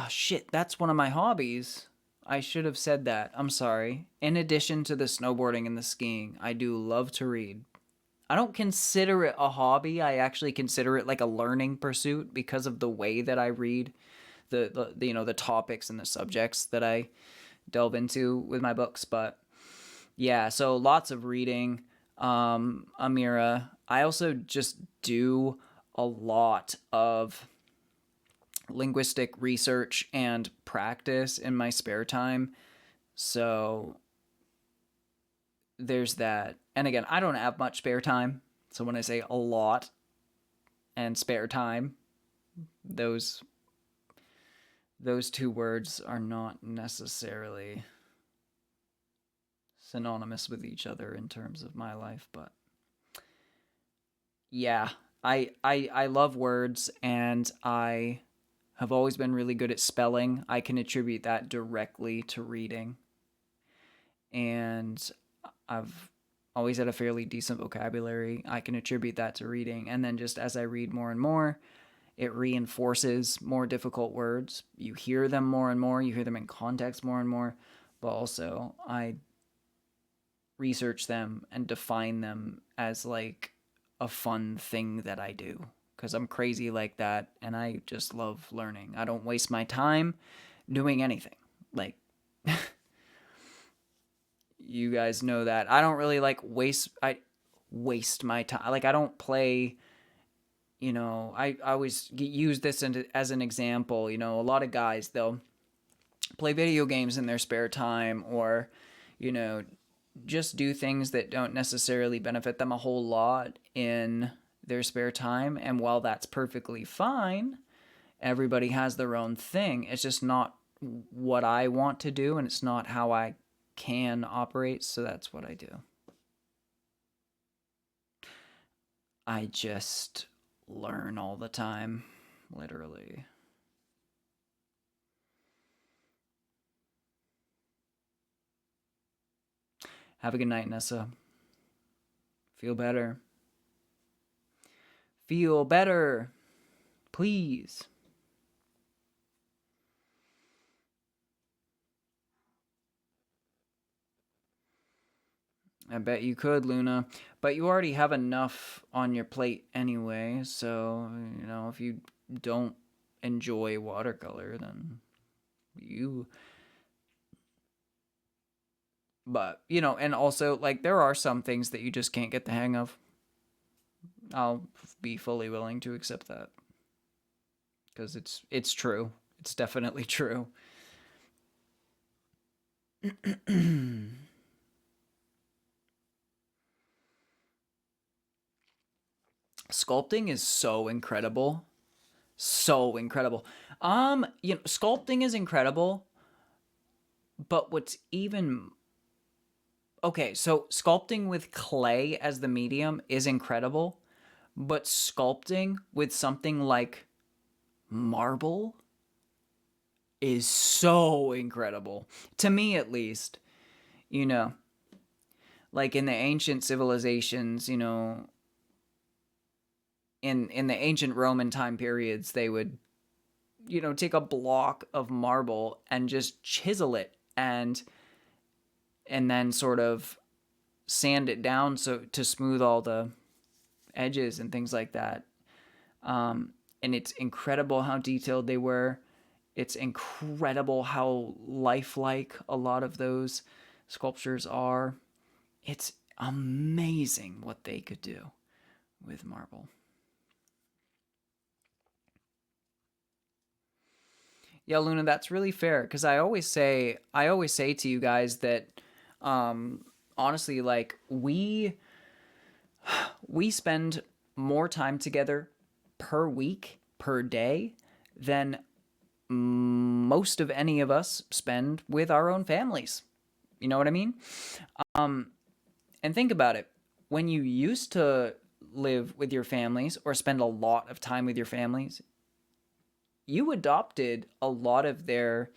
shit, that's one of my hobbies. I should have said that. I'm sorry. In addition to the snowboarding and the skiing, I do love to read. I don't consider it a hobby. I actually consider it like a learning pursuit because of the way that I read the topics and the subjects that I delve into with my books. But yeah, so lots of reading. Amira, I also just do a lot of linguistic research and practice in my spare time. So there's that. And again, I don't have much spare time. So when I say a lot and spare time, those two words are not necessarily synonymous with each other in terms of my life, but yeah, I love words, and I have always been really good at spelling. I can attribute that directly to reading. And I've always had a fairly decent vocabulary. I can attribute that to reading. And then just as I read more and more, it reinforces more difficult words. You hear them more and more. You hear them in context more and more. But also, I research them and define them as like a fun thing that I do. Because I'm crazy like that, and I just love learning. I don't waste my time doing anything. Like, you guys know that. I don't really like waste my time. Like, I don't play, I always use this as an example. A lot of guys, they'll play video games in their spare time, or, just do things that don't necessarily benefit them a whole lot in their spare time. And while that's perfectly fine, everybody has their own thing. It's just not what I want to do, and it's not how I can operate, so that's what I do. I just learn all the time, literally. Have a good night, Nessa. Feel better. Feel better. Please. I bet you could, Luna. But you already have enough on your plate anyway, so, you know, if you don't enjoy watercolor, then you... But, you know, and also, like, there are some things that you just can't get the hang of. I'll be fully willing to accept that. Because it's true. It's definitely true. Sculpting is so incredible. So incredible. You know, sculpting is incredible, but what's even... Okay, so sculpting with clay as the medium is incredible, but sculpting with something like marble is so incredible. To me, at least. You know, like in the ancient civilizations, you know, in the ancient Roman time periods, they would, you know, take a block of marble and just chisel it and then sort of sand it down so to smooth all the edges and things like that. And it's incredible how detailed they were. It's incredible how lifelike a lot of those sculptures are. It's amazing what they could do with marble. Yeah, Luna, that's really fair because I always say to you guys that honestly, like we spend more time together per week, per day than most of any of us spend with our own families. You know what I mean? And think about it. When you used to live with your families or spend a lot of time with your families, you adopted a lot of their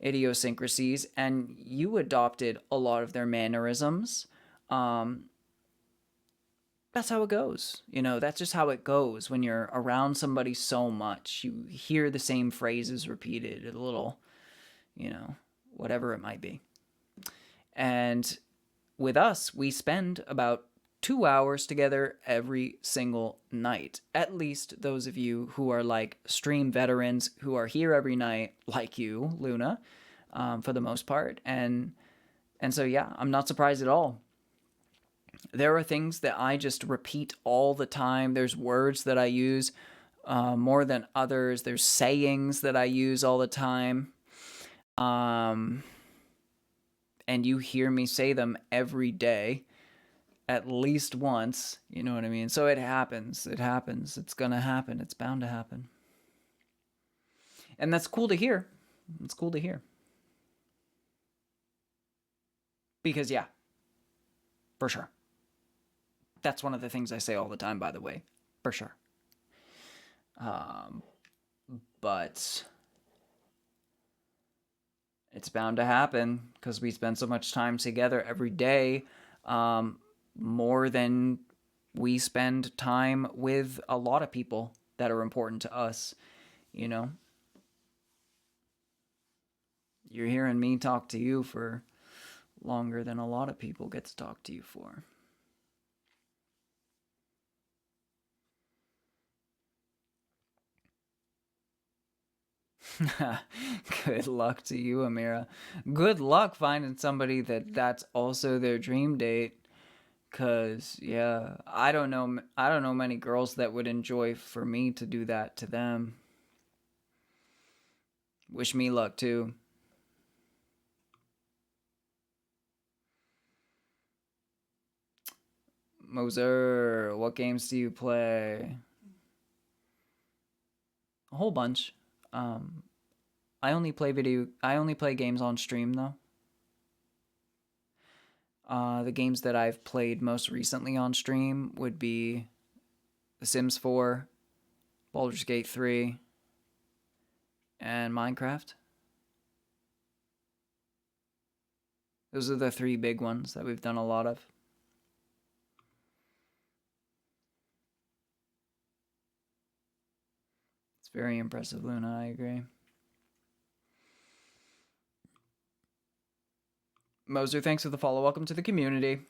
idiosyncrasies and you adopted a lot of their mannerisms. Um, that's how it goes. You know, that's just how it goes when you're around somebody so much. You hear the same phrases repeated, a little, you know, whatever it might be. And with us, we spend about 2 hours together every single night. At least those of you who are like stream veterans who are here every night, like you, Luna, for the most part. And so yeah, I'm not surprised at all. There are things that I just repeat all the time. There's words that I use more than others. There's sayings that I use all the time. Um, and you hear me say them every day at least once. You know what I mean? So it happens. It happens. It's going to happen. It's bound to happen. And that's cool to hear. It's cool to hear. Because, yeah, for sure. That's one of the things I say all the time, by the way. For sure. But it's bound to happen because we spend so much time together every day, more than we spend time with a lot of people that are important to us, you know? You're hearing me talk to you for longer than a lot of people get to talk to you for. Good luck to you, Amira. Good luck finding somebody that's also their dream date. Cause yeah, I don't know many girls that would enjoy for me to do that to them. Wish me luck too. Moser, what games do you play? A whole bunch. Um, I only play games on stream though. The games that I've played most recently on stream would be The Sims 4, Baldur's Gate 3, and Minecraft. Those are the three big ones that we've done a lot of. It's very impressive, Luna, I agree. Moser, thanks for the follow. Welcome to the community.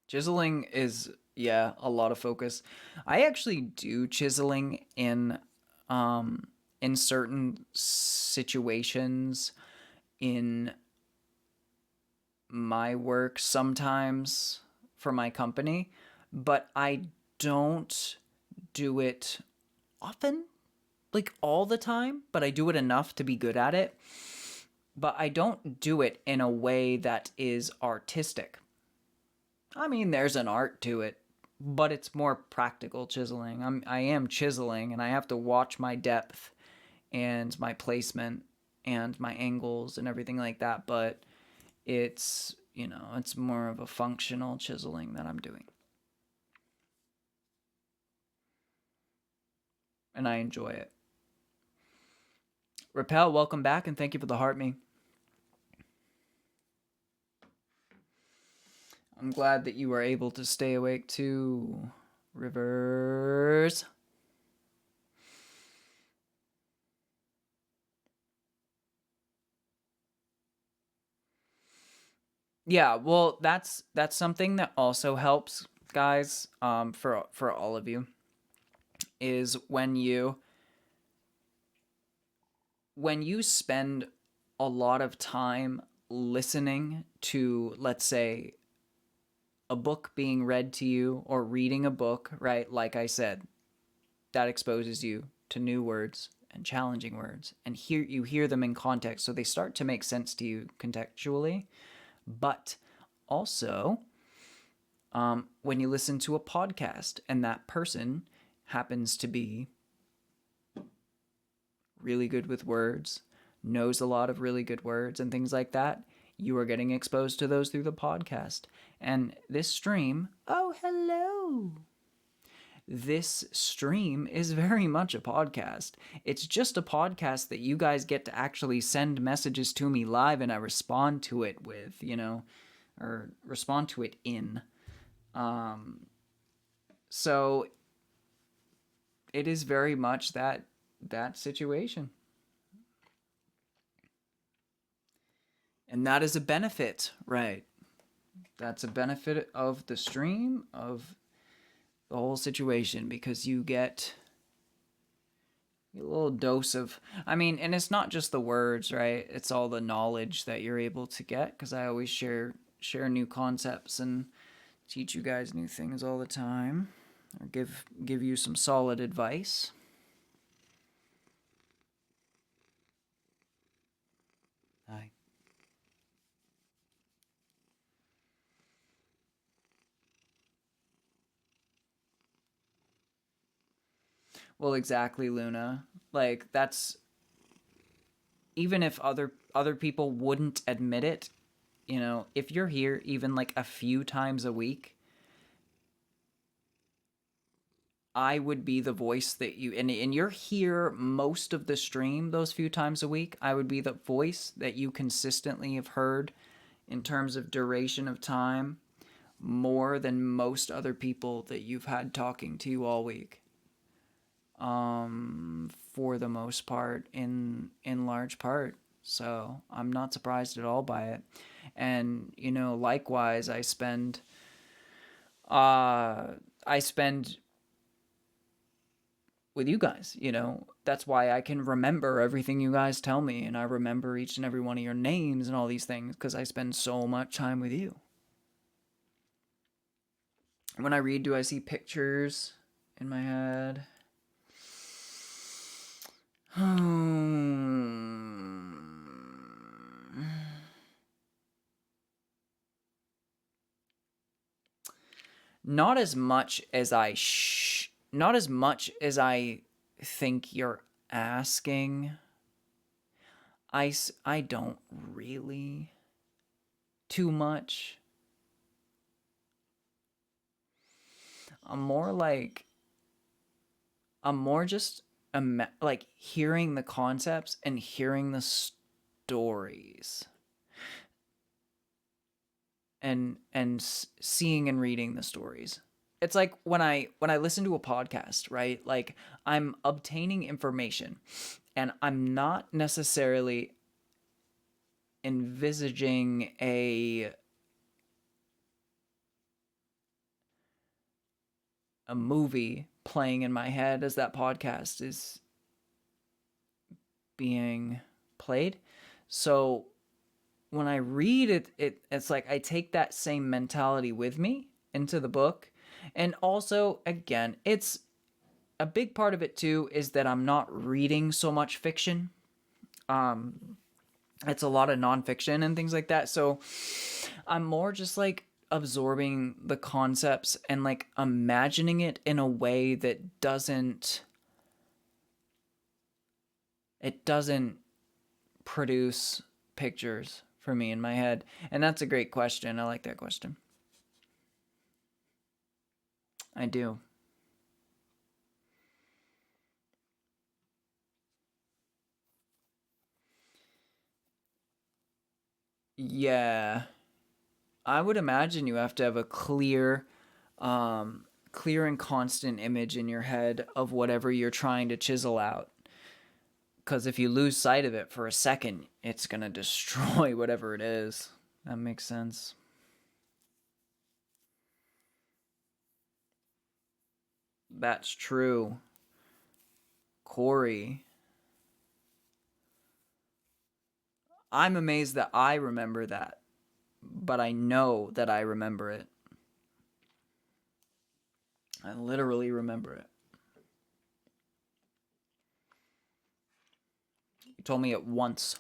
Chiseling is, yeah, a lot of focus. I actually do chiseling in certain situations in my work sometimes for my company, but I don't do it often, like all the time, but I do it enough to be good at it. But I don't do it in a way that is artistic. I mean, there's an art to it, but it's more practical chiseling. I am chiseling, and I have to watch my depth and my placement and my angles and everything like that. But it's, it's more of a functional chiseling that I'm doing, and I enjoy it. Repel, welcome back, and thank you for the heart me. I'm glad that you were able to stay awake too, Rivers. Yeah, well, that's something that also helps, guys, for all of you, is when you spend a lot of time listening to, let's say, a book being read to you or reading a book, right? Like I said, that exposes you to new words and challenging words, and you hear them in context, so they start to make sense to you contextually. But also, when you listen to a podcast and that person happens to be really good with words, knows a lot of really good words and things like that, you are getting exposed to those through the podcast. And this stream, oh, hello. This stream is very much a podcast. It's just a podcast that you guys get to actually send messages to me live, and I respond to it with, or respond to it in. So it is very much that situation. And that is a benefit, right? That's a benefit of the stream, of the whole situation, because you get a little dose of, I mean, and it's not just the words, right? It's all the knowledge that you're able to get, because I always share new concepts and teach you guys new things all the time, or give you some solid advice. Hi. Well, exactly, Luna. Like, that's, even if other people wouldn't admit it, if you're here even like a few times a week, I would be the voice that and you're here most of the stream those few times a week. I would be the voice that you consistently have heard in terms of duration of time more than most other people that you've had talking to you all week. For the most part, in large part. So I'm not surprised at all by it. And likewise, I spend with you guys. That's why I can remember everything you guys tell me, and I remember each and every one of your names and all these things because I spend so much time with you. When I read, do I see pictures in my head? Not as much as not as much as I think you're asking. I don't really too much. I'm more like I'm more just like hearing the concepts and hearing the stories and seeing and reading the stories. It's like when I listen to a podcast, right? Like I'm obtaining information and I'm not necessarily envisaging a movie playing in my head as that podcast is being played. So when I read it, it's like I take that same mentality with me into the book. And also, again, it's a big part of it too is that I'm not reading so much fiction. It's a lot of nonfiction and things like that. So I'm more just like absorbing the concepts and like imagining it in a way that doesn't produce pictures for me in my head. And that's a great question. I like that question. I do. Yeah. I would imagine you have to have a clear and constant image in your head of whatever you're trying to chisel out. Because if you lose sight of it for a second, it's going to destroy whatever it is. That makes sense. That's true. Corey. I'm amazed that I remember that, but I know that I remember it. I literally remember it. You told me it once.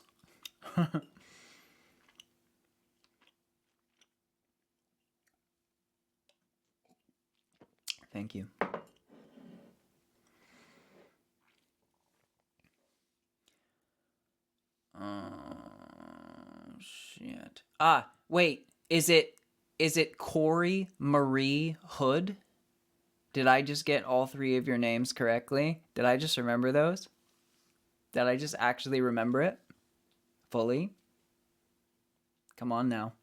Thank you. Shit. Ah, wait. Is it Corey Marie Hood? Did I just get all three of your names correctly? Did I just remember those? Did I just actually remember it fully? Come on now.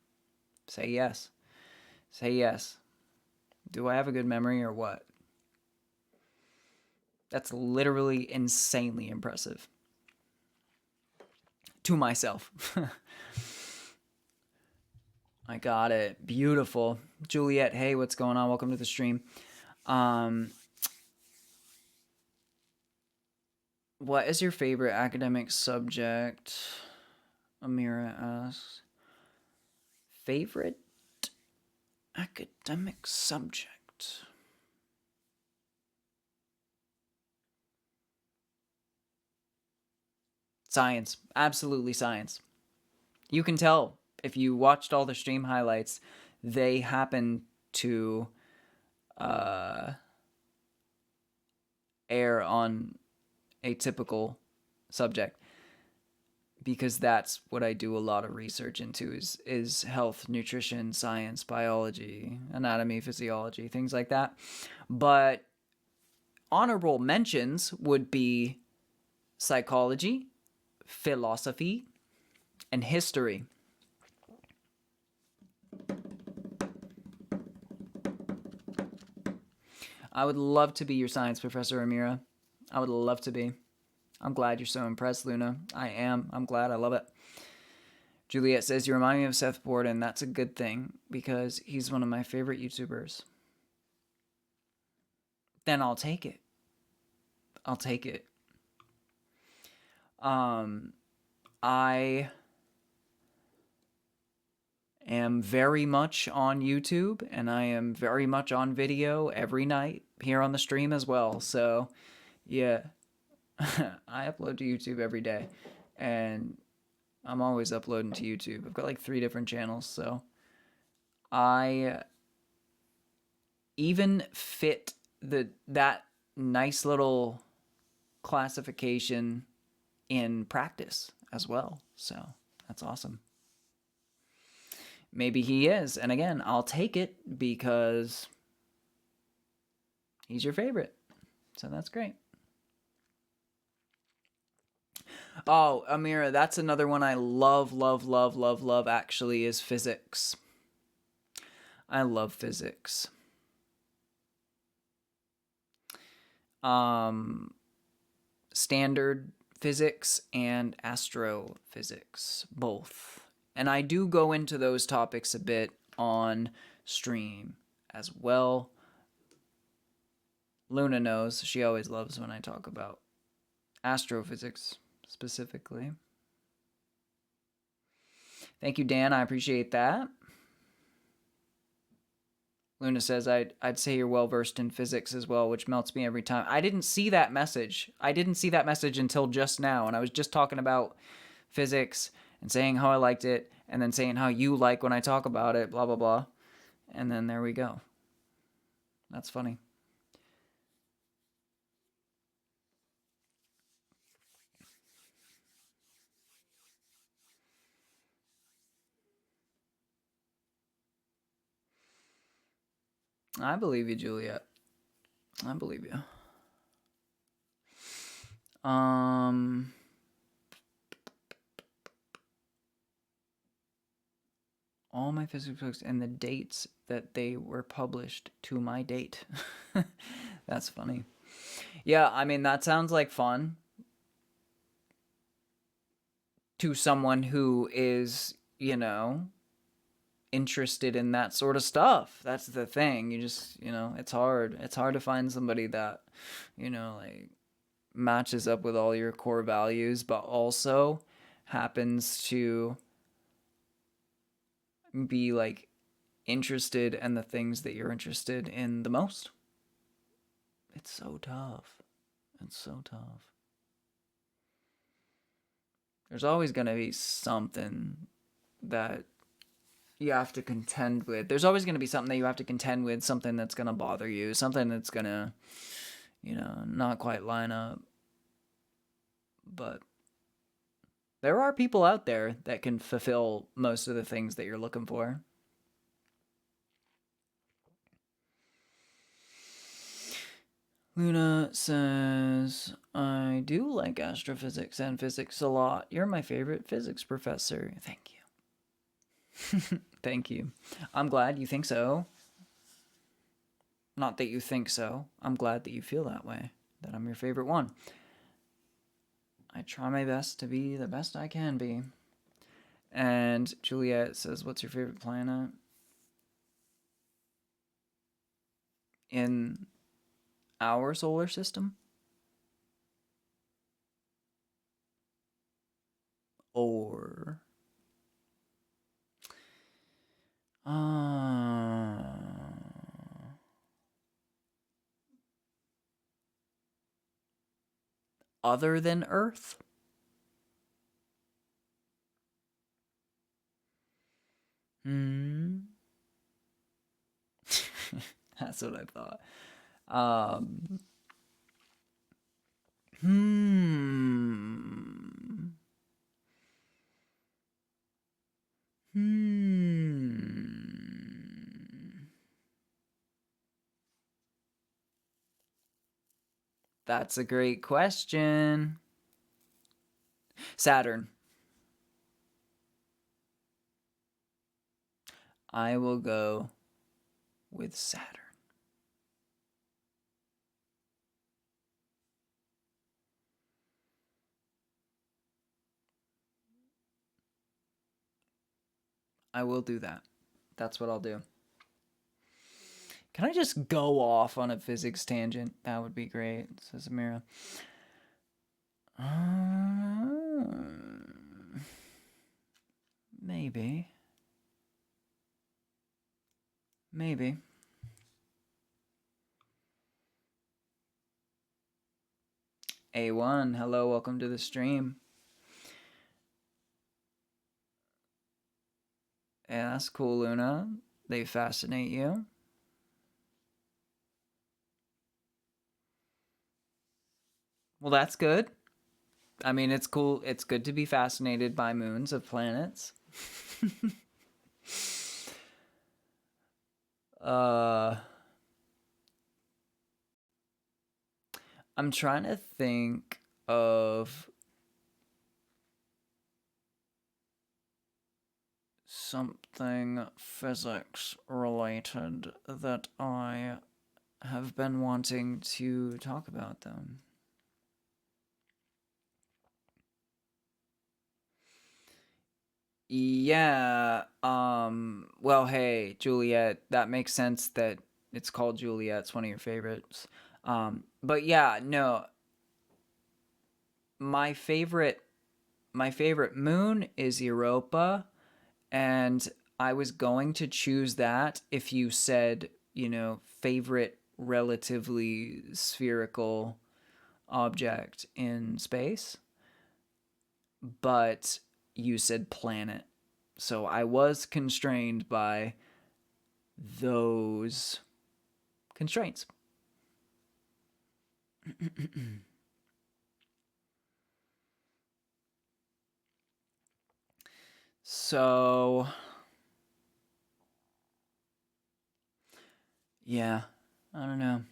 Say yes. Say yes. Do I have a good memory or what? That's literally insanely impressive. To myself. I got it. Beautiful. Juliet, hey, what's going on? Welcome to the stream. What is your favorite academic subject? Amira asks. Favorite academic subject? Science. Absolutely science. You can tell if you watched all the stream highlights, they happen to air on a typical subject because that's what I do a lot of research into is health, nutrition, science, biology, anatomy, physiology, things like that. But honorable mentions would be psychology, philosophy, and history. I would love to be your science professor, Amira. I would love to be. I'm glad you're so impressed, Luna. I am. I'm glad. I love it. Juliet says, you remind me of Seth Borden. That's a good thing because he's one of my favorite YouTubers. Then I'll take it. I'll take it. I am very much on YouTube and I am very much on video every night here on the stream as well. So, yeah, I upload to YouTube every day and I'm always uploading to YouTube. I've got like 3 different channels, so I even fit that nice little classification in practice as well. So, that's awesome. Maybe he is. And again, I'll take it because he's your favorite. So that's great. Oh, Amira, that's another one I love, love, love, love, love actually is physics. I love physics. Standard physics and astrophysics, both. And I do go into those topics a bit on stream as well. Luna knows. She always loves when I talk about astrophysics specifically. Thank you, Dan. I appreciate that. Luna says, I'd say you're well versed in physics as well, which melts me every time. I didn't see that message. I didn't see that message until just now, and I was just talking about physics and saying how I liked it, and then saying how you like when I talk about it, blah, blah, blah. And then there we go. That's funny. I believe you, Juliet. I believe you. All my physics books and the dates that they were published to my date. That's funny. Yeah, I mean, that sounds like fun to someone who is, interested in that sort of stuff. That's the thing. You just, it's hard. It's hard to find somebody that, like matches up with all your core values, but also happens to be like interested in the things that you're interested in the most. It's so tough. It's so tough. There's always going to be something that you have to contend with. There's always going to be something that you have to contend with, something that's going to bother you, something that's going to, not quite line up. But there are people out there that can fulfill most of the things that you're looking for. Luna says, I do like astrophysics and physics a lot. You're my favorite physics professor. Thank you. Thank you. I'm glad you think so. Not that you think so. I'm glad that you feel that way, that I'm your favorite one. I try my best to be the best I can be. And Juliet says, what's your favorite planet? In our solar system? Or other than Earth? That's what I thought. That's a great question. Saturn. I will go with Saturn. I will do that. That's what I'll do. Can I just go off on a physics tangent? That would be great, says Amira. Maybe. Maybe. A1, hello, welcome to the stream. Yeah, that's cool, Luna. They fascinate you. Well, that's good. I mean, it's cool. It's good to be fascinated by moons of planets. I'm trying to think of something physics related that I have been wanting to talk about them. Yeah, well, hey, Juliet, that makes sense that it's called Juliet. It's one of your favorites. But yeah, no, my favorite my favorite moon is Europa, and I was going to choose that if you said, favorite relatively spherical object in space, but you said planet. So I was constrained by those constraints. So, yeah, I don't know.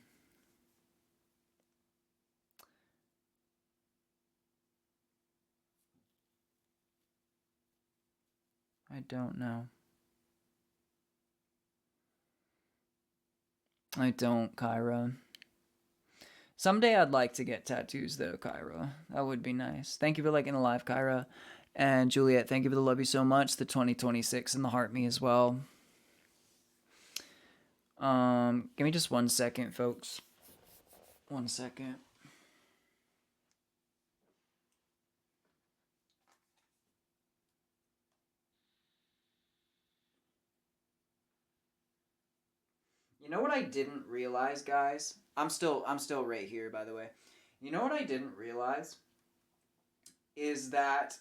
I don't know. I don't, Kyra. Someday I'd like to get tattoos though, Kyra. That would be nice. Thank you for liking the live, Kyra. And Juliet, thank you for the love you so much. The 2026 and the heart me as well. Give me just 1 second, folks. 1 second. You know what I didn't realize, guys? I'm still right here, by the way. You know what I didn't realize is that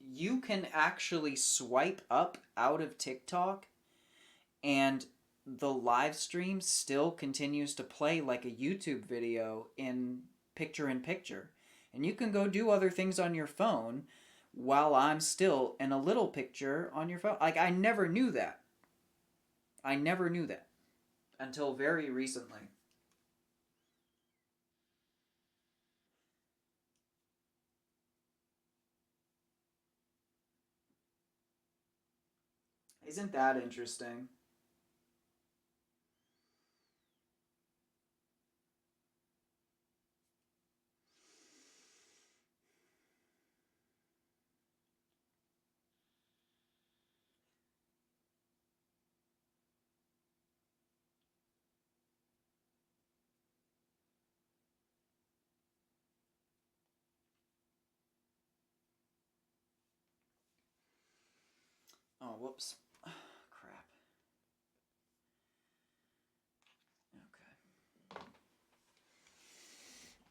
you can actually swipe up out of TikTok and the live stream still continues to play like a YouTube video in picture. And you can go do other things on your phone while I'm still in a little picture on your phone. Like, I never knew that. I never knew that until very recently. Isn't that interesting? Oh, whoops. Crap.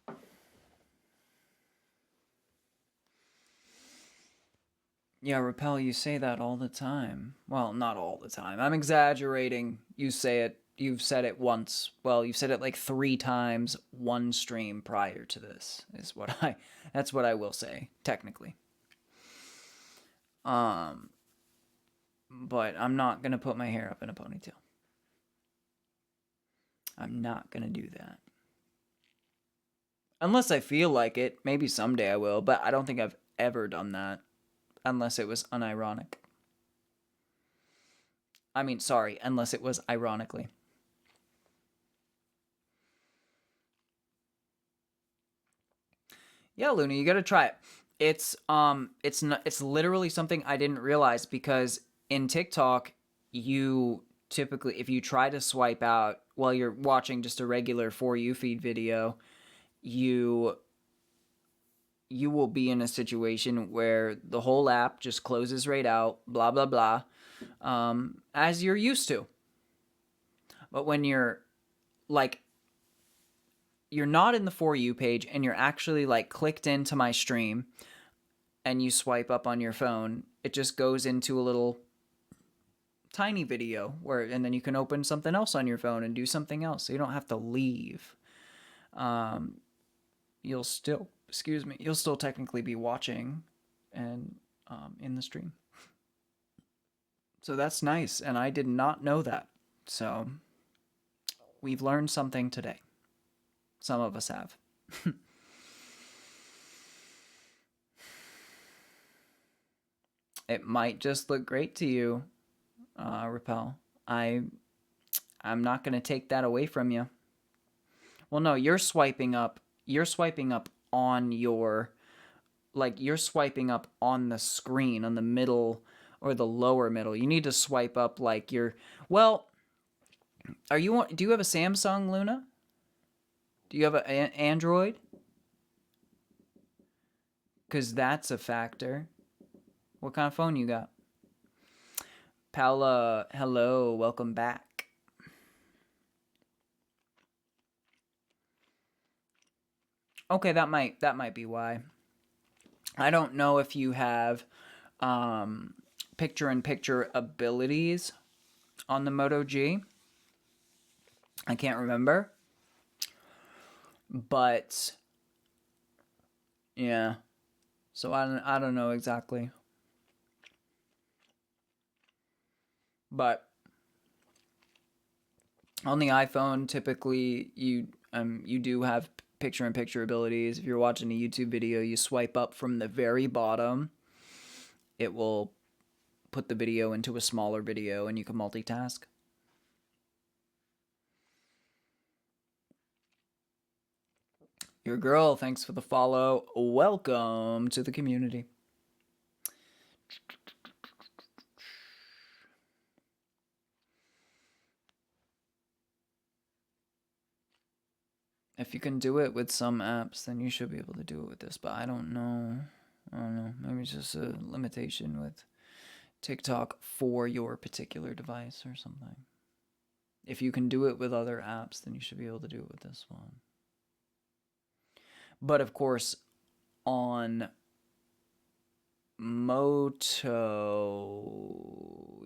Okay. Yeah, Repel, you say that all the time. Well, not all the time. I'm exaggerating. You say it. You've said it once. Well, you've said it like 3 times one stream prior to this. Is what I. That's what I will say technically. Um, but I'm not gonna put my hair up in a ponytail. I'm not gonna do that. Unless I feel like it. Maybe someday I will, but I don't think I've ever done that unless it was unironic. I mean, sorry, unless it was ironically. Yeah, Luna, you gotta try it. It's not, it's literally something I didn't realize because in TikTok, you typically, if you try to swipe out while you're watching just a regular For You feed video, you you will be in a situation where the whole app just closes right out, blah blah blah, as you're used to. But when like you're not in the For You page and you're actually like clicked into my stream and you swipe up on your phone, it just goes into a little tiny video where, and then you can open something else on your phone and do something else. So you don't have to leave. Um, you'll still, excuse me, you'll still technically be watching and in the stream. So that's nice. And I did not know that. So we've learned something today. Some of us have. It might just look great to you, Repel. I'm not going to take that away from you. Well, no, you're swiping up. You're swiping up on your, like, you're swiping up on the screen, on the middle or the lower middle. You need to swipe up like you're, well, do you have a Samsung, Luna? Do you have an Android? Because that's a factor. What kind of phone you got? Paula, hello, welcome back. Okay, that might be why. I don't know if you have picture-in-picture abilities on the Moto G. I can't remember. But yeah. So I don't know exactly. But on the iPhone, typically you do have picture-in-picture abilities. If you're watching a YouTube video, you swipe up from the very bottom. It will put the video into a smaller video and you can multitask. Your girl, thanks for the follow. Welcome to the community. If you can do it with some apps, then you should be able to do it with this, but I don't know. Maybe it's just a limitation with TikTok for your particular device or something. If you can do it with other apps, then you should be able to do it with this one. But of course, on Moto,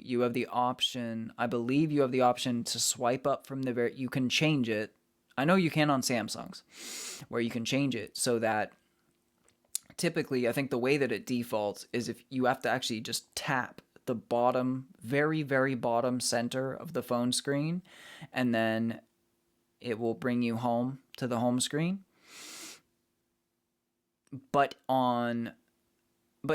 you have the option, I believe you have the option to swipe up from the very, you can change it. I know you can on Samsungs, where you can change it so that typically, I think the way that it defaults is if you have to actually just tap the bottom, very, very bottom center of the phone screen, and then it will bring you home to the home screen. But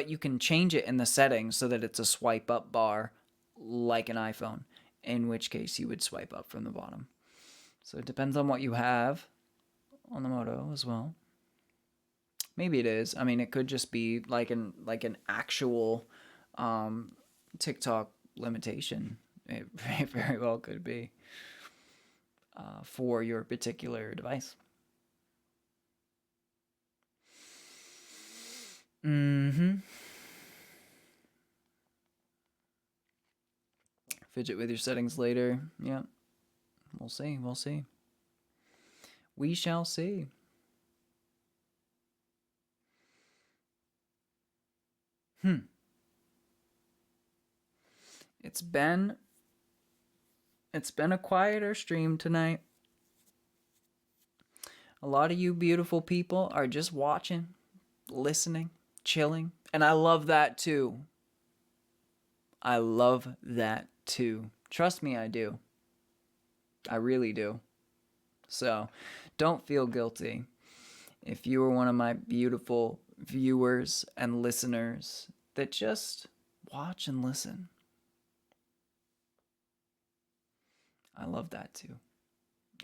you can change it in the settings so that it's a swipe up bar like an iPhone, in which case you would swipe up from the bottom. So it depends on what you have on the Moto as well. Maybe it is. I mean, it could just be like an actual TikTok limitation. It very well could be for your particular device. Fidget with your settings later. Yeah. We'll see. We'll see. We shall see. It's been a quieter stream tonight. A lot of you beautiful people are just watching, listening, chilling, and I love that too. I love that too. Trust me, I do. I really do. So, don't feel guilty. If you are one of my beautiful viewers and listeners that just watch and listen, I love that too.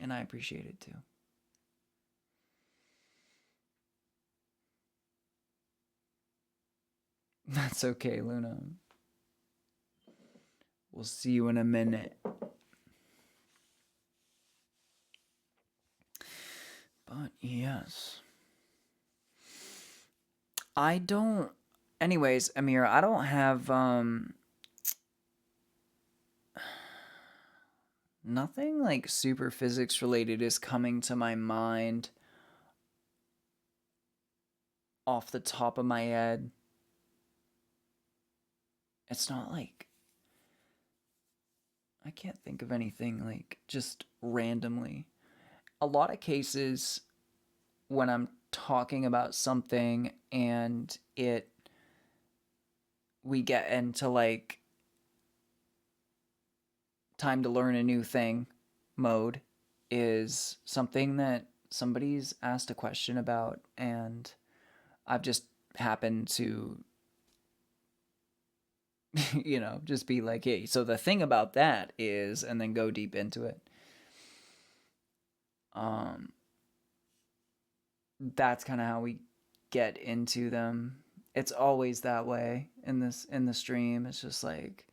And I appreciate it too. That's okay, Luna. We'll see you in a minute. But yes. I don't... Anyways, Amir, I don't have... Nothing like super physics related is coming to my mind off the top of my head. It's not like... I can't think of anything like just randomly. A lot of cases when I'm talking about something and we get into like time to learn a new thing mode is something that somebody's asked a question about and I've just happened to just be like, hey, so the thing about that is, and then go deep into it. That's kind of how we get into them. It's always that way in the stream. It's just like,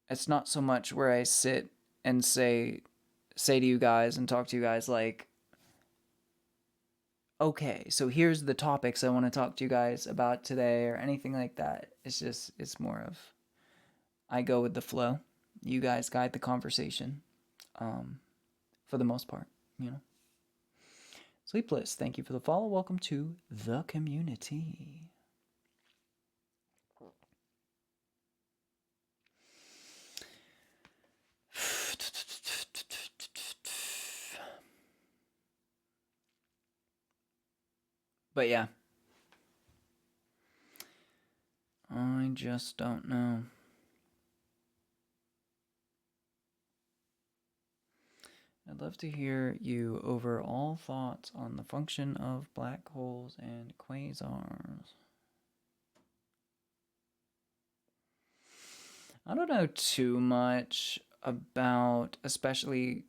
it's not so much where I sit and say to you guys and talk to you guys like okay, so here's the topics I want to talk to you guys about today or anything like that. It's more of I go with the flow. You guys guide the conversation, for the most part, you know. Sleepless, thank you for the follow. Welcome to the community. But yeah, I just don't know. I'd love to hear you overall thoughts on the function of black holes and quasars. I don't know too much about especially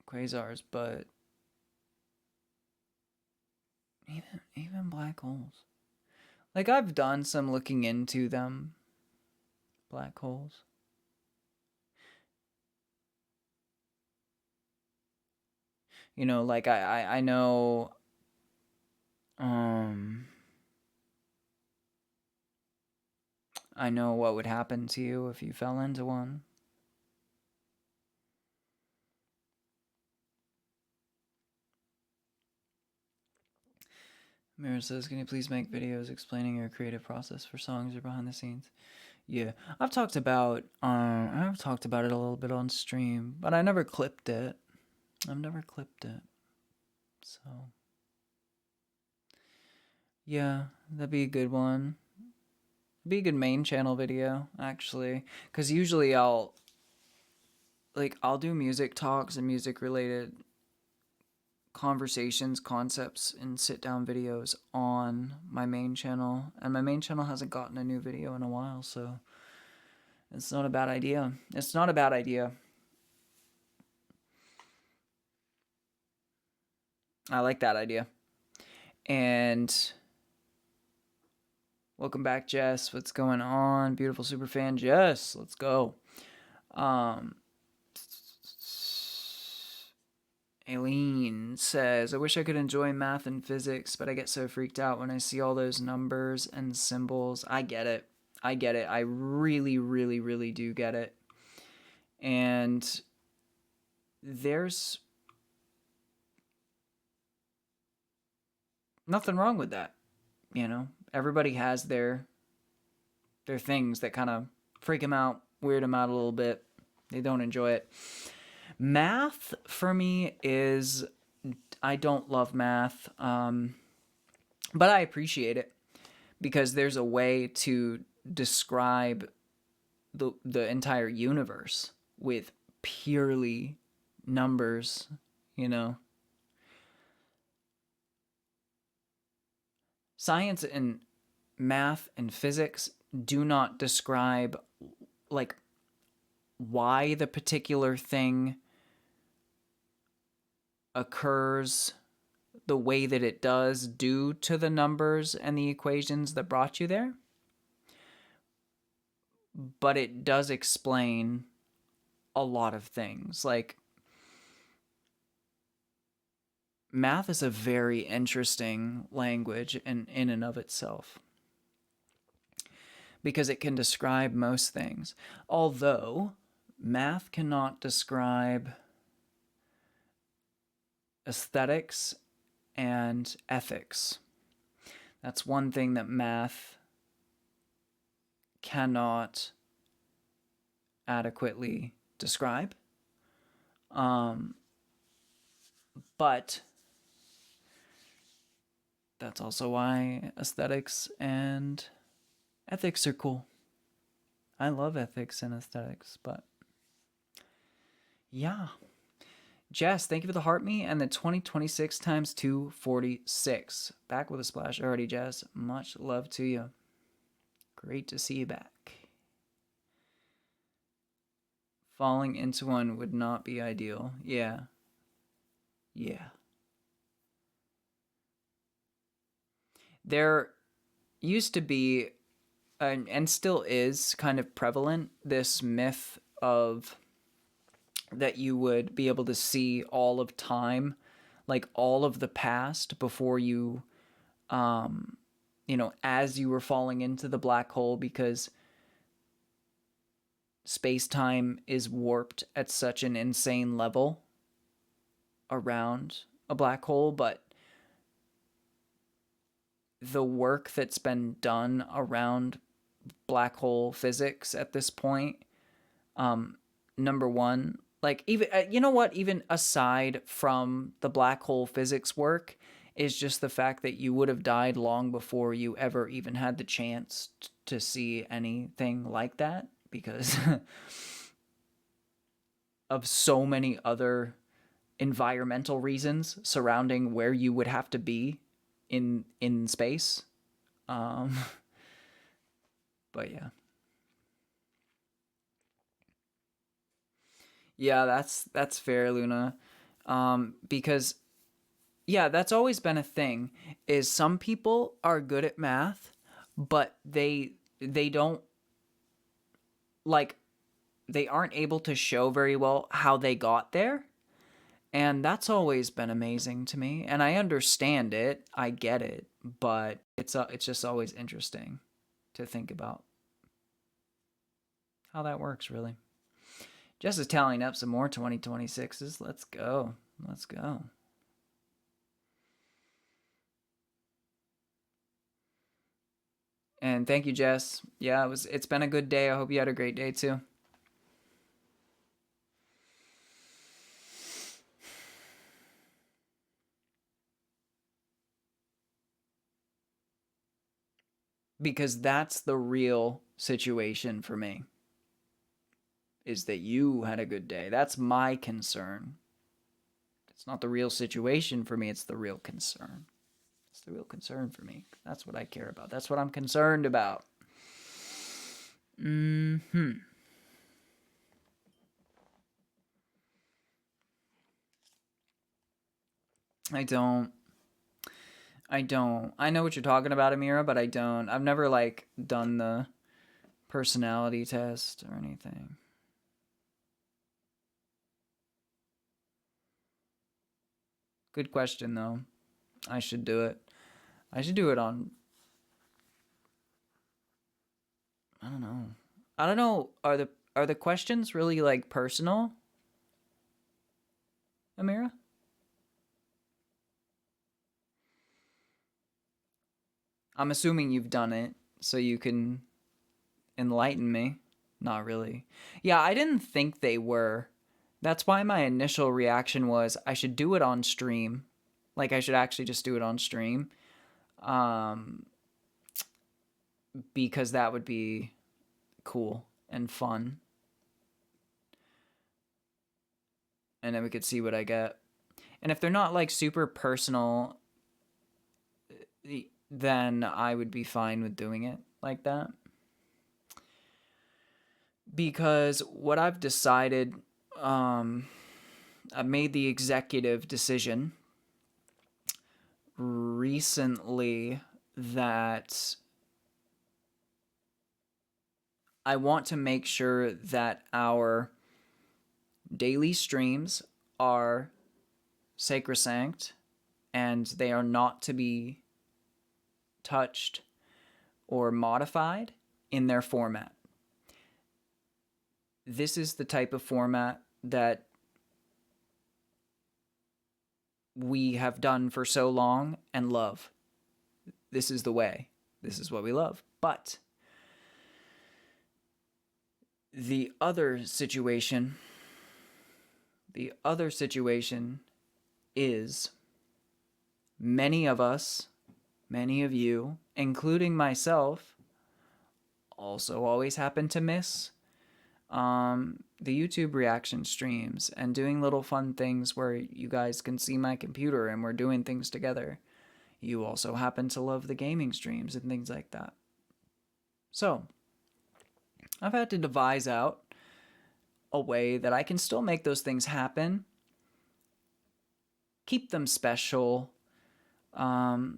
quasars, but even black holes. Like I've done some looking into them. Black holes. You know, like I know I know what would happen to you if you fell into one. Mira says, can you please make videos explaining your creative process for songs or behind the scenes? Yeah, I've talked about it a little bit on stream, but I never clipped it. I've never clipped it. So yeah, that'd be a good one. It'd be a good main channel video, actually. Cause usually I'll do music talks and music related conversations, concepts, and sit down videos on my main channel. And my main channel hasn't gotten a new video in a while, so it's not a bad idea. It's not a bad idea. I like that idea. And welcome back, Jess. What's going on? Beautiful super fan Jess. Let's go. Aileen says, I wish I could enjoy math and physics, but I get so freaked out when I see all those numbers and symbols. I get it. I really, really, really do get it. And there's nothing wrong with that. You know, everybody has their things that kind of freak them out, weird them out a little bit. They don't enjoy it. Math for me is, I don't love math, but I appreciate it because there's a way to describe the entire universe with purely numbers, you know. Science and math and physics do not describe like why the particular thing occurs the way that it does due to the numbers and the equations that brought you there. But it does explain a lot of things. Like, math is a very interesting language in and of itself because it can describe most things. Although math cannot describe aesthetics and ethics. That's one thing that math cannot adequately describe. But that's also why aesthetics and ethics are cool. I love ethics and aesthetics, but yeah. Jess, thank you for the heart me and the 2026 times 246. Back with a splash already, Jess. Much love to you. Great to see you back. Falling into one would not be ideal. Yeah. Yeah. There used to be, and still is kind of prevalent, this myth of that you would be able to see all of time like all of the past before you, as you were falling into the black hole, because space-time is warped at such an insane level around a black hole. But the work that's been done around black hole physics at this point, number one, like, even even aside from the black hole physics work, is just the fact that you would have died long before you ever even had the chance to see anything like that, because of so many other environmental reasons surrounding where you would have to be in space. But yeah. Yeah, that's fair, Luna. Because yeah, that's always been a thing, is some people are good at math, but they don't, like, they aren't able to show very well how they got there. And that's always been amazing to me. And I understand it. I get it, but it's just always interesting to think about how that works, really. Just as tallying up some more 2026s. Let's go. Let's go. And thank you, Jess. Yeah, it's been a good day. I hope you had a great day too. Because that's the real situation for me. Is that you had a good day. That's my concern. It's not the real situation for me, it's the real concern. It's the real concern for me. That's what I care about. That's what I'm concerned about. I don't. I don't. I know what you're talking about, Amira, but I don't. I've never, like, done the personality test or anything. Good question, though. I should do it. I should do it on. I don't know. I don't know. Are the questions really, like, personal, Amira? I'm assuming you've done it, so you can enlighten me. Not really. Yeah, I didn't think they were. That's why my initial reaction was I should do it on stream. Like, I should actually just do it on stream. Um, because that would be cool and fun. And then we could see what I get. And if they're not, like, super personal, then I would be fine with doing it like that. Because what I've decided, I've made the executive decision recently that I want to make sure that our daily streams are sacrosanct and they are not to be touched or modified in their format. This is the type of format that we have done for so long and love. This is the way. This is what we love. But the other situation is many of us, many of you, including myself, also always happen to miss the YouTube reaction streams and doing little fun things where you guys can see my computer and we're doing things together. You also happen to love the gaming streams and things like that. So, I've had to devise out a way that I can still make those things happen, keep them special, but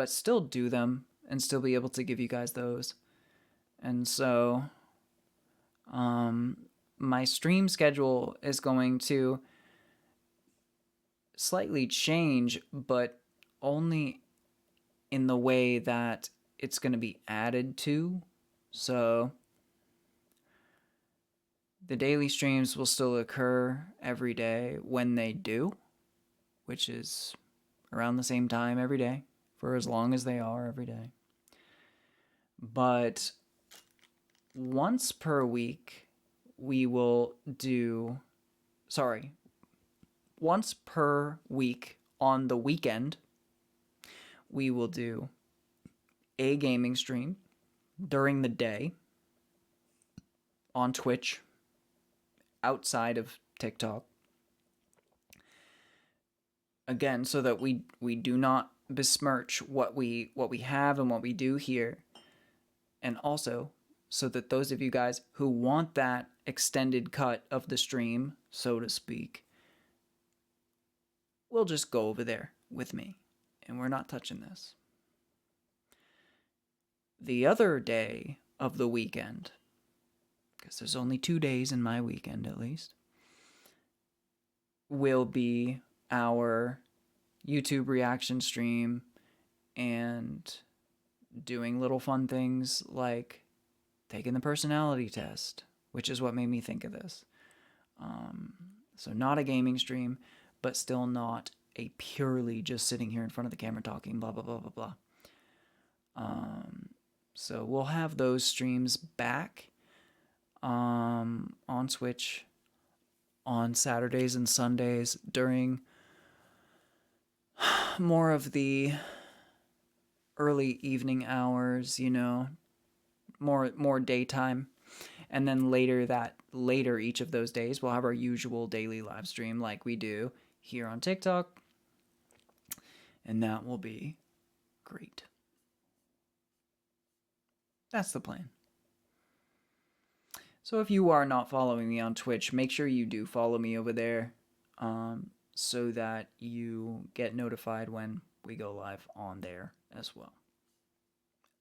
still do them and still be able to give you guys those. And so, my stream schedule is going to slightly change, but only in the way that it's going to be added to. So the daily streams will still occur every day when they do, which is around the same time every day for as long as they are every day. But once per week, we will do, once per week on the weekend, we will do a gaming stream during the day on Twitch outside of TikTok. Again, so that we do not besmirch what we have and what we do here. And also so that those of you guys who want that extended cut of the stream, so to speak, will just go over there with me. And we're not touching this. The other day of the weekend, because there's only 2 days in my weekend at least, will be our YouTube reaction stream and doing little fun things like taking the personality test, which is what made me think of this. So not a gaming stream, but still not a purely just sitting here in front of the camera talking blah, blah, blah, blah, blah. So we'll have those streams back on Twitch on Saturdays and Sundays during more of the early evening hours, you know, more daytime. And then later each of those days, we'll have our usual daily live stream like we do here on TikTok. And that will be great. That's the plan. So if you are not following me on Twitch, make sure you do follow me over there so that you get notified when we go live on there as well.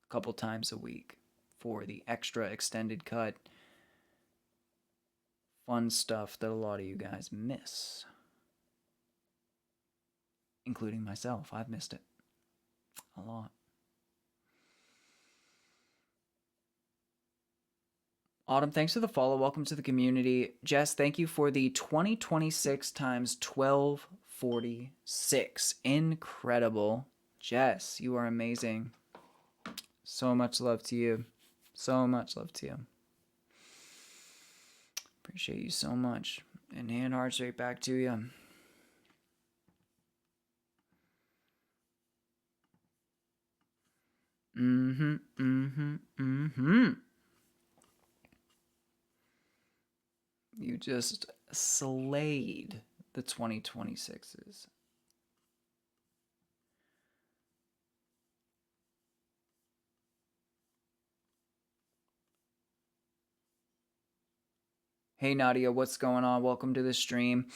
A couple times a week for the extra extended cut fun stuff that a lot of you guys miss. Including myself. I've missed it a lot. Autumn, thanks for the follow. Welcome to the community. Jess, thank you for the 2026 times 1246. Incredible. Jess, you are amazing. So much love to you. So much love to you. Appreciate you so much. And hand hearts right back to you. You just slayed the 2026s. Hey Nadia, what's going on? Welcome to the stream.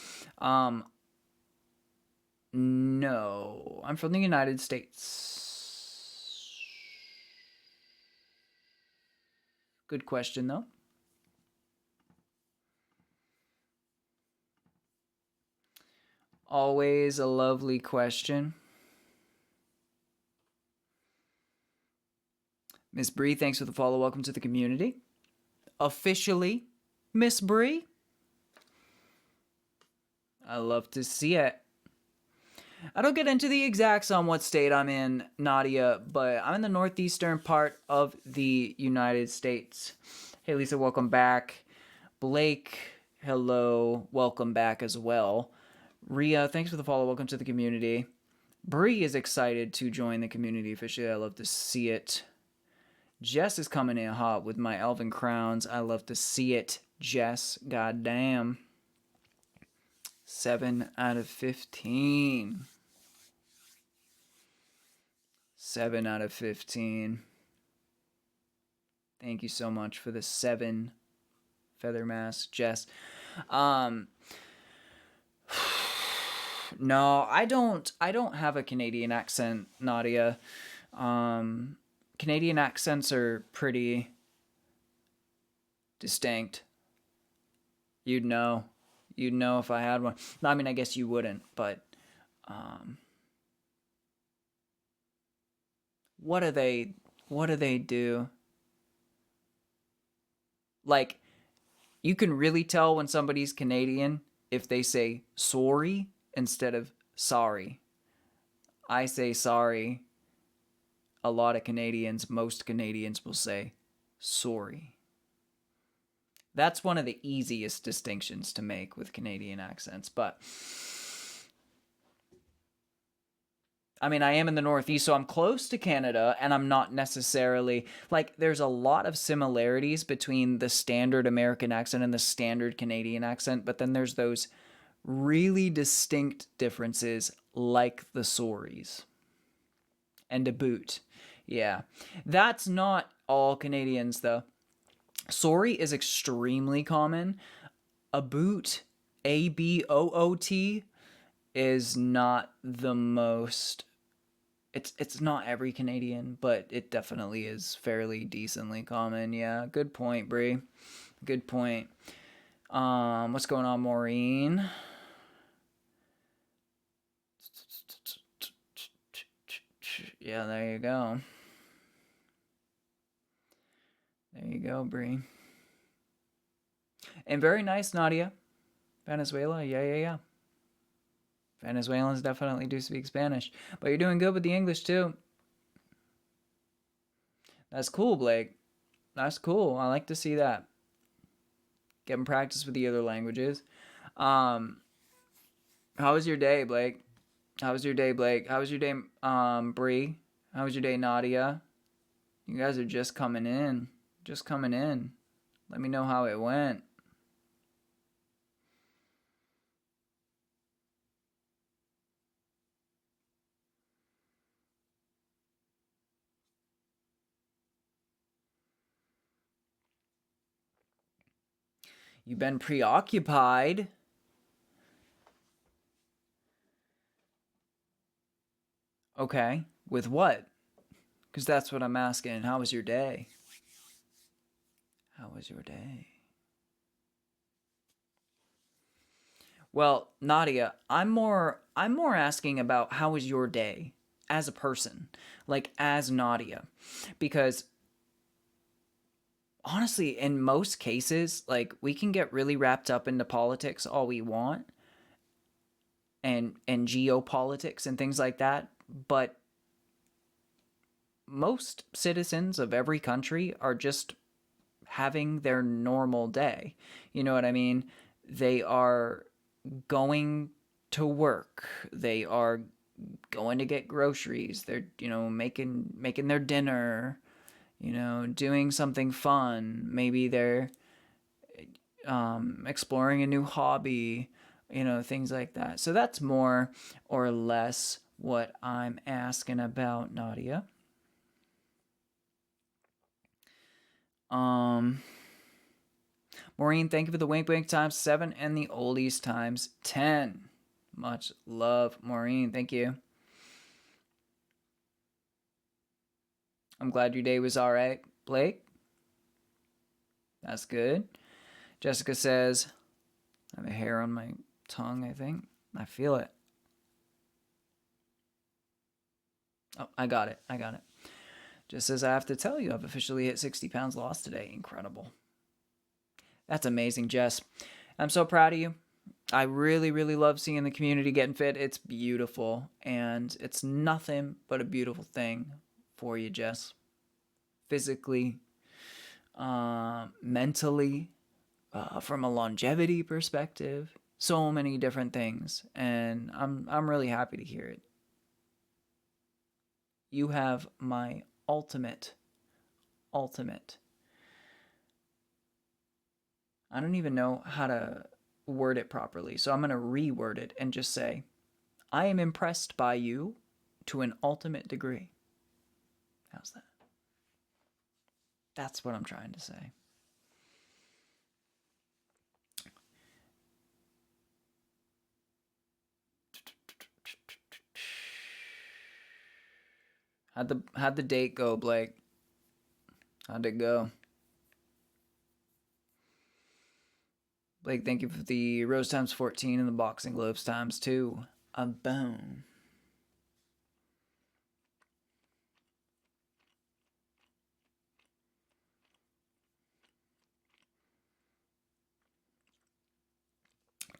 No, I'm from the United States. Good question though. Always a lovely question. Miss Bree, thanks for the follow. Welcome to the community. Officially, Miss Bree. I love to see it. I don't get into the exacts on what state I'm in, Nadia, but I'm in the northeastern part of the United States. Hey, Lisa, welcome back. Blake, hello, welcome back as well. Ria, thanks for the follow. Welcome to the community. Bree is excited to join the community officially. I love to see it. Jess is coming in hot with my elven crowns. I love to see it. Jess, goddamn. 7 out of 15. 7 out of 15. Thank you so much for the 7 feather mask, Jess. No, I don't have a Canadian accent, Nadia. Canadian accents are pretty distinct. You'd know if I had one. I mean, I guess you wouldn't, but Um, what do they? What do they do? Like, you can really tell when somebody's Canadian if they say sorry instead of sorry. I say sorry. A lot of Canadians, most Canadians will say sorry. That's one of the easiest distinctions to make with Canadian accents. But I mean, I am in the Northeast, so I'm close to Canada, and I'm not necessarily like, there's a lot of similarities between the standard American accent and the standard Canadian accent, but then there's those really distinct differences, like the sorries and a boot. Yeah. That's not all Canadians, though. Sorry is extremely common. A boot, ABOOT, is not the most. It's not every Canadian, but it definitely is fairly decently common. Yeah, good point, Bree. Good point. What's going on, Maureen? Yeah, there you go. There you go, Bree. And very nice, Nadia. Venezuela, yeah. Venezuelans definitely do speak Spanish. But you're doing good with the English, too. That's cool, Blake. That's cool. I like to see that. Getting practice with the other languages. How was your day, Blake? How was your day, Blake? How was your day, Bree? How was your day, Nadia? You guys are just coming in. Just coming in. Let me know how it went. You've been preoccupied. Okay. With what? Because that's what I'm asking. How was your day? How was your day? Well, Nadia, I'm more asking about how was your day as a person, like as Nadia, because honestly, in most cases, like, we can get really wrapped up into politics all we want, and geopolitics and things like that, but most citizens of every country are just having their normal day. You know what I mean? They are going to work. They are going to get groceries. They're, making their dinner, doing something fun. Maybe they're exploring a new hobby, things like that. So that's more or less what I'm asking about, Nadia. Um, Maureen, thank you for the wink wink times 7 and the oldies times 10. Much love, Maureen. Thank you. I'm glad your day was all right, Blake. That's good. Jessica says, I have a hair on my tongue, I think. I feel it. Oh, I got it. Just says, I have to tell you, I've officially hit 60 pounds lost today. Incredible. That's amazing, Jess. I'm so proud of you. I really, really love seeing the community getting fit. It's beautiful, and it's nothing but a beautiful thing for you, Jess. Physically, mentally, from a longevity perspective, so many different things, and I'm really happy to hear it. You have my ultimate. I don't even know how to word it properly, so I'm going to reword it and just say, I am impressed by you to an ultimate degree. How's that? That's what I'm trying to say. How'd the date go, Blake? How'd it go? Blake, thank you for the Rose times 14 and the Boxing Gloves times 2. a bone.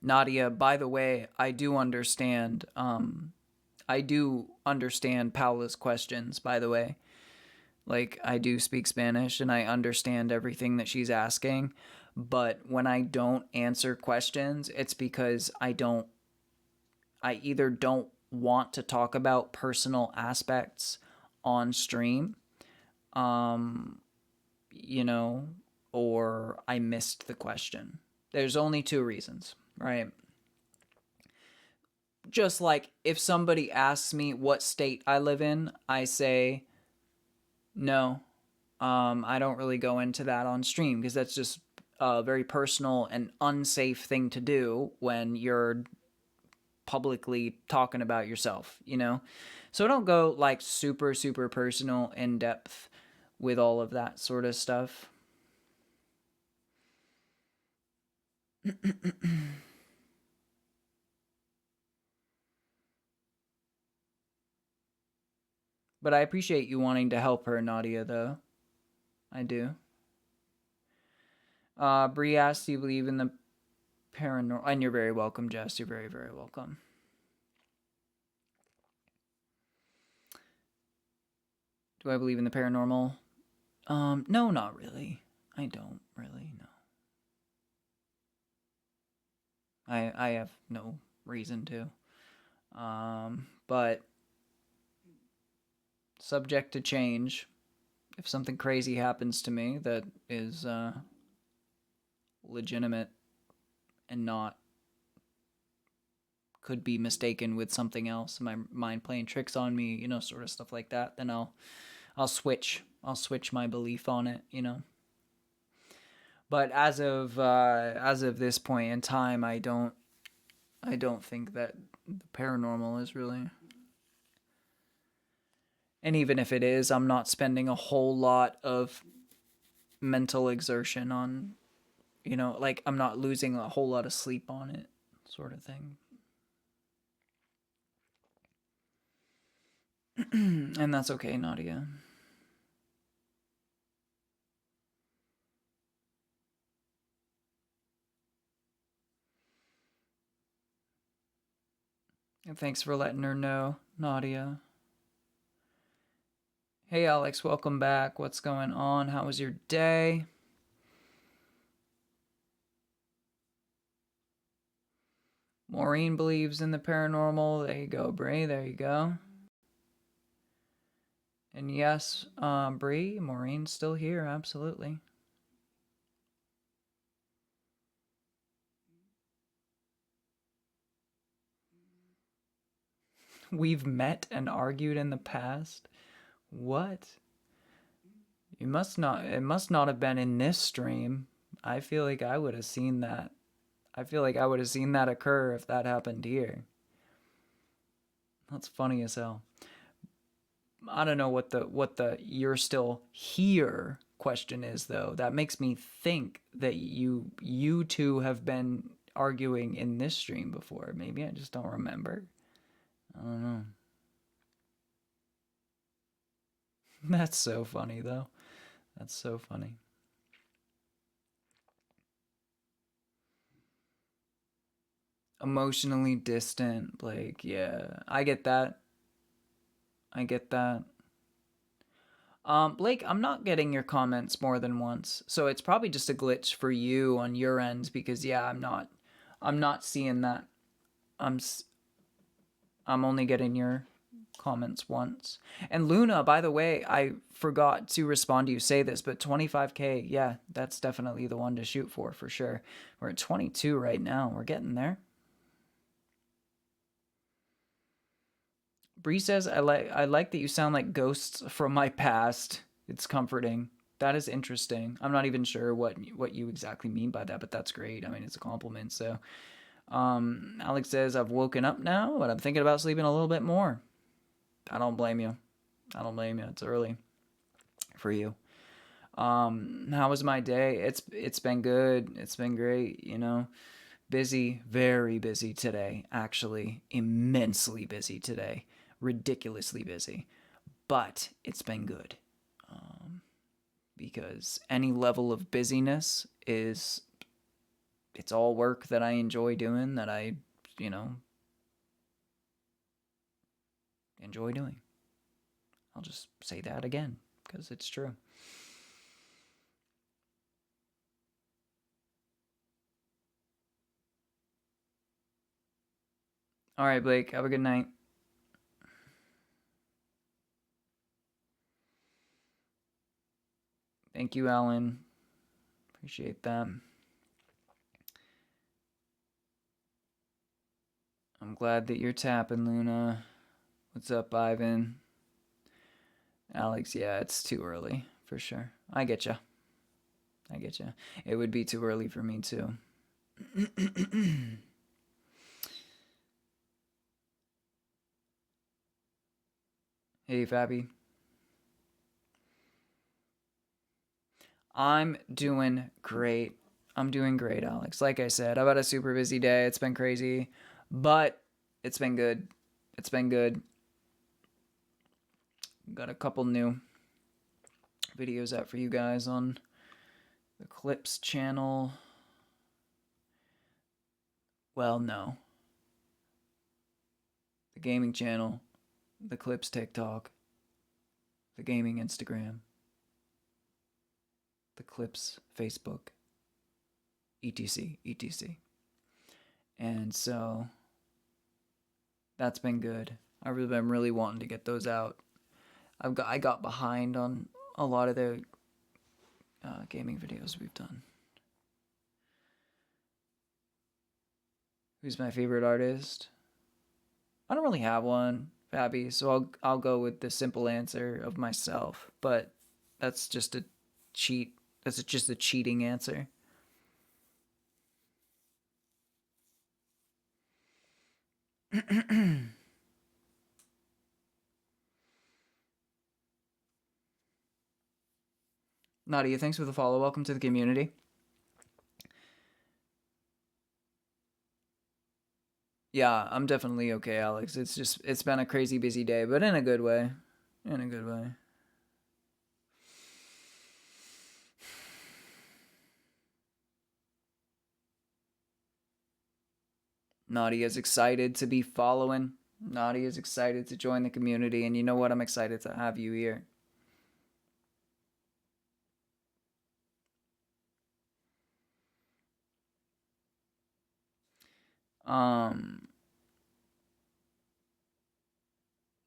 Nadia, by the way, I do understand. I do understand Paula's questions. By the way, like I do speak Spanish and I understand everything that she's asking. But when I don't answer questions, it's because I either don't want to talk about personal aspects on stream, um, you know, or I missed the question. There's only two reasons, right? Just like if somebody asks me what state I live in, I say no. I don't really go into that on stream because that's just a very personal and unsafe thing to do when you're publicly talking about yourself, you know? So I don't go like super, super personal, in depth with all of that sort of stuff. But I appreciate you wanting to help her, Nadia, though. I do. Bree asks, do you believe in the paranormal? And you're very welcome, Jess. You're very, very welcome. Do I believe in the paranormal? No, not really. I don't really, no. I have no reason to. But subject to change. If something crazy happens to me that is legitimate and not could be mistaken with something else, my mind playing tricks on me, you know, sort of stuff like that, then I'll switch my belief on it, you know. But as of this point in time, I don't think that the paranormal is really. And even if it is, I'm not spending a whole lot of mental exertion on, you know, like I'm not losing a whole lot of sleep on it, sort of thing. And that's okay, Nadia. And thanks for letting her know, Nadia. Hey, Alex, welcome back. What's going on? How was your day? Maureen believes in the paranormal. There you go, Brie. There you go. And yes, Brie, Maureen's still here. Absolutely. We've met and argued in the past. What? You must not. It must not have been in this stream. I feel like I would have seen that. I feel like I would have seen that occur if that happened here. That's funny as hell. I don't know what the you're still here question is though. That makes me think that you two have been arguing in this stream before. Maybe I just don't remember. I don't know. That's so funny though. That's so funny. Emotionally distant, Blake. Yeah, I get that. I get that. Blake, I'm not getting your comments more than once, so it's probably just a glitch for you on your end because yeah, I'm not seeing that. I'm, I'm only getting your comments once. And Luna, by the way, I forgot to respond to you say this, but 25k, yeah, that's definitely the one to shoot for sure. We're at 22 right now. We're getting there. Bree says, I like that you sound like ghosts from my past. It's comforting. That is interesting. I'm not even sure what you exactly mean by that, but that's great. I mean, it's a compliment. So, Alex says, I've woken up now, but I'm thinking about sleeping a little bit more. I don't blame you. I don't blame you. It's early for you. How was my day? It's been good. It's been great. You know, Busy, very busy today. Actually, immensely busy today. Ridiculously busy. But it's been good. Because any level of busyness is, it's all work that I enjoy doing, that I, you know, enjoy doing. I'll just say that again because it's true. All right, Blake, have a good night. Thank you, Alan. Appreciate that. I'm glad that you're tapping, Luna. What's up, Ivan? Alex, yeah, it's too early, for sure. I get you. I get you. It would be too early for me, too. Hey, Fabi. I'm doing great. I'm doing great, Alex. Like I said, I've had a super busy day. It's been crazy, but it's been good. It's been good. Got a couple new videos out for you guys on the Clips channel. Well, no. The gaming channel, the Clips TikTok, the gaming Instagram, the Clips Facebook, etc, etc. And so that's been good. I've been really wanting to get those out. I got behind on a lot of the gaming videos we've done. Who's my favorite artist? I don't really have one, Fabi, so I'll go with the simple answer of myself. But that's just a cheat. That's just a cheating answer. Nadia, thanks for the follow. Welcome to the community. Yeah, I'm definitely okay, Alex. It's been a crazy busy day, but in a good way. In a good way. Nadia's excited to be following. Nadia's excited to join the community, and you know what? I'm excited to have you here.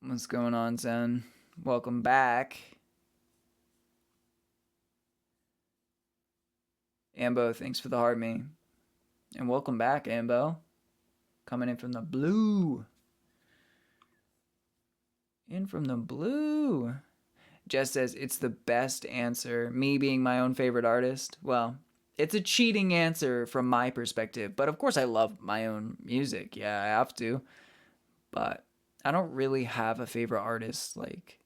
What's going on, Zen? Welcome back. Ambo, thanks for the heart me. And welcome back, Ambo. Coming in from the blue. In from the blue. Jess says it's the best answer. Me being my own favorite artist. Well, it's a cheating answer from my perspective. But of course, I love my own music. Yeah, I have to. But I don't really have a favorite artist, like,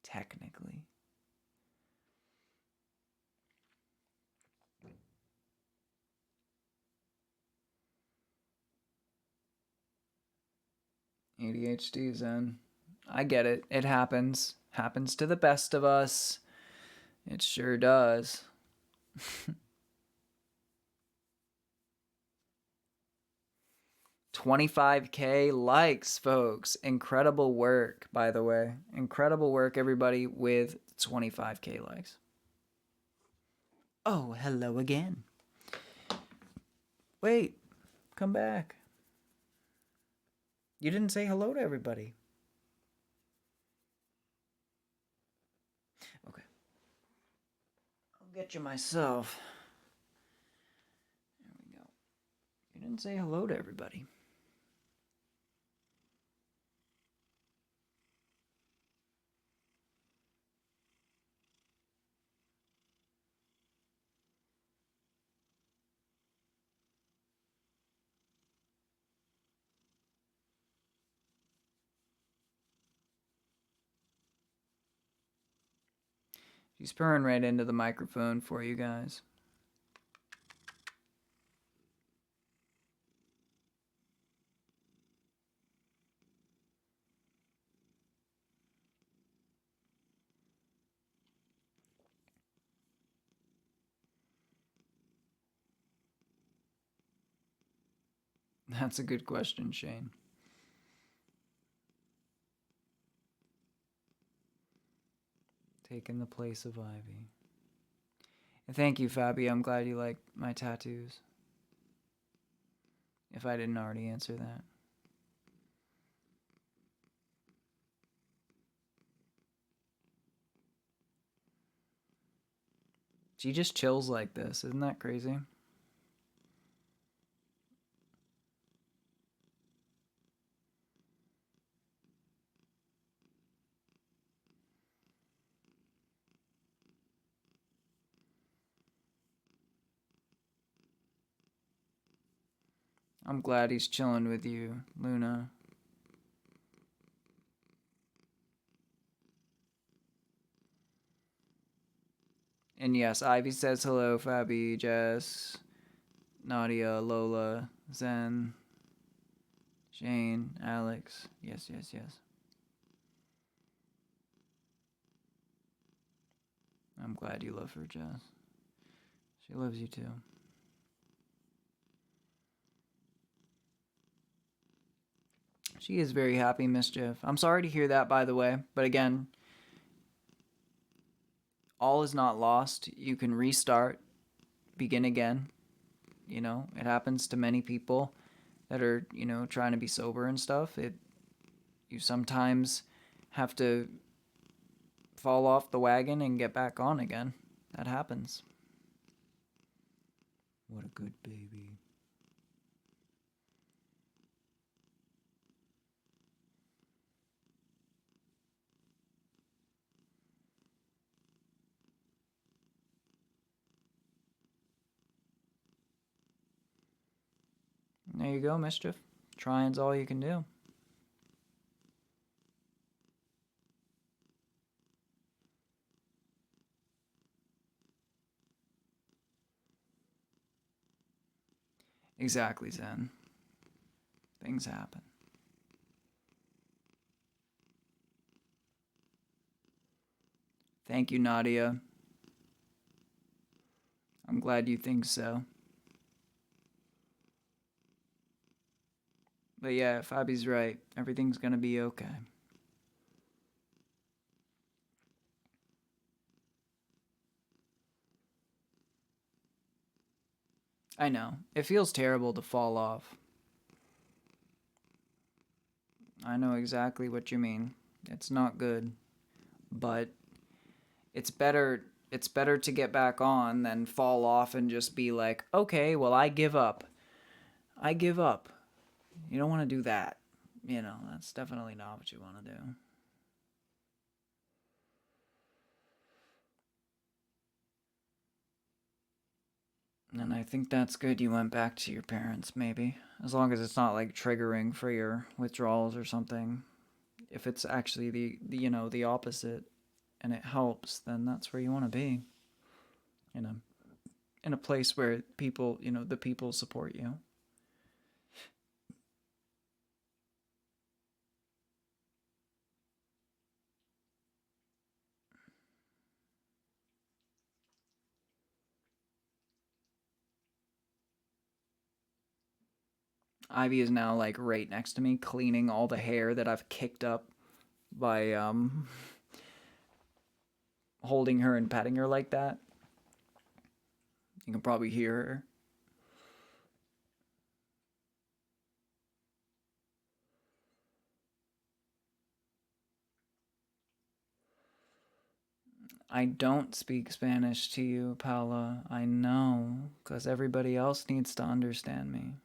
technically. ADHD, Zen. I get it. It happens. Happens to the best of us. It sure does. 25K likes, folks. Incredible work, by the way. Incredible work, everybody, with 25K likes. Oh, hello again. Wait, come back. You didn't say hello to everybody. Okay. I'll get you myself. There we go. You didn't say hello to everybody. She's purring right into the microphone for you guys. That's a good question, Shane. Taking the place of Ivy. And thank you, Fabi. I'm glad you like my tattoos. If I didn't already answer that. She just chills like this. Isn't that crazy? I'm glad he's chilling with you, Luna. And yes, Ivy says hello, Fabi, Jess, Nadia, Lola, Zen, Shane, Alex. Yes, yes, yes. I'm glad you love her, Jess. She loves you too. She is very happy, Mischief. I'm sorry to hear that, by the way. But again, all is not lost. You can restart, begin again. You know, it happens to many people that are, you know, trying to be sober and stuff. You sometimes have to fall off the wagon and get back on again. That happens. What a good baby. There you go, Mischief. Trying's all you can do. Exactly, Zen. Things happen. Thank you, Nadia. I'm glad you think so. But yeah, Fabi's right. Everything's gonna be okay. I know. It feels terrible to fall off. I know exactly what you mean. It's not good. But it's better to get back on than fall off and just be like, "Okay, well I give up. I give up." You don't want to do that. You know, that's definitely not what you want to do. And I think that's good you went back to your parents, maybe. As long as it's not like triggering for your withdrawals or something. If it's actually the opposite and it helps, then that's where you want to be. In a place where people, the people support you. Ivy is now like right next to me cleaning all the hair that I've kicked up by holding her and petting her like that. You can probably hear her. I don't speak Spanish to you, Paula. I know, because everybody else needs to understand me.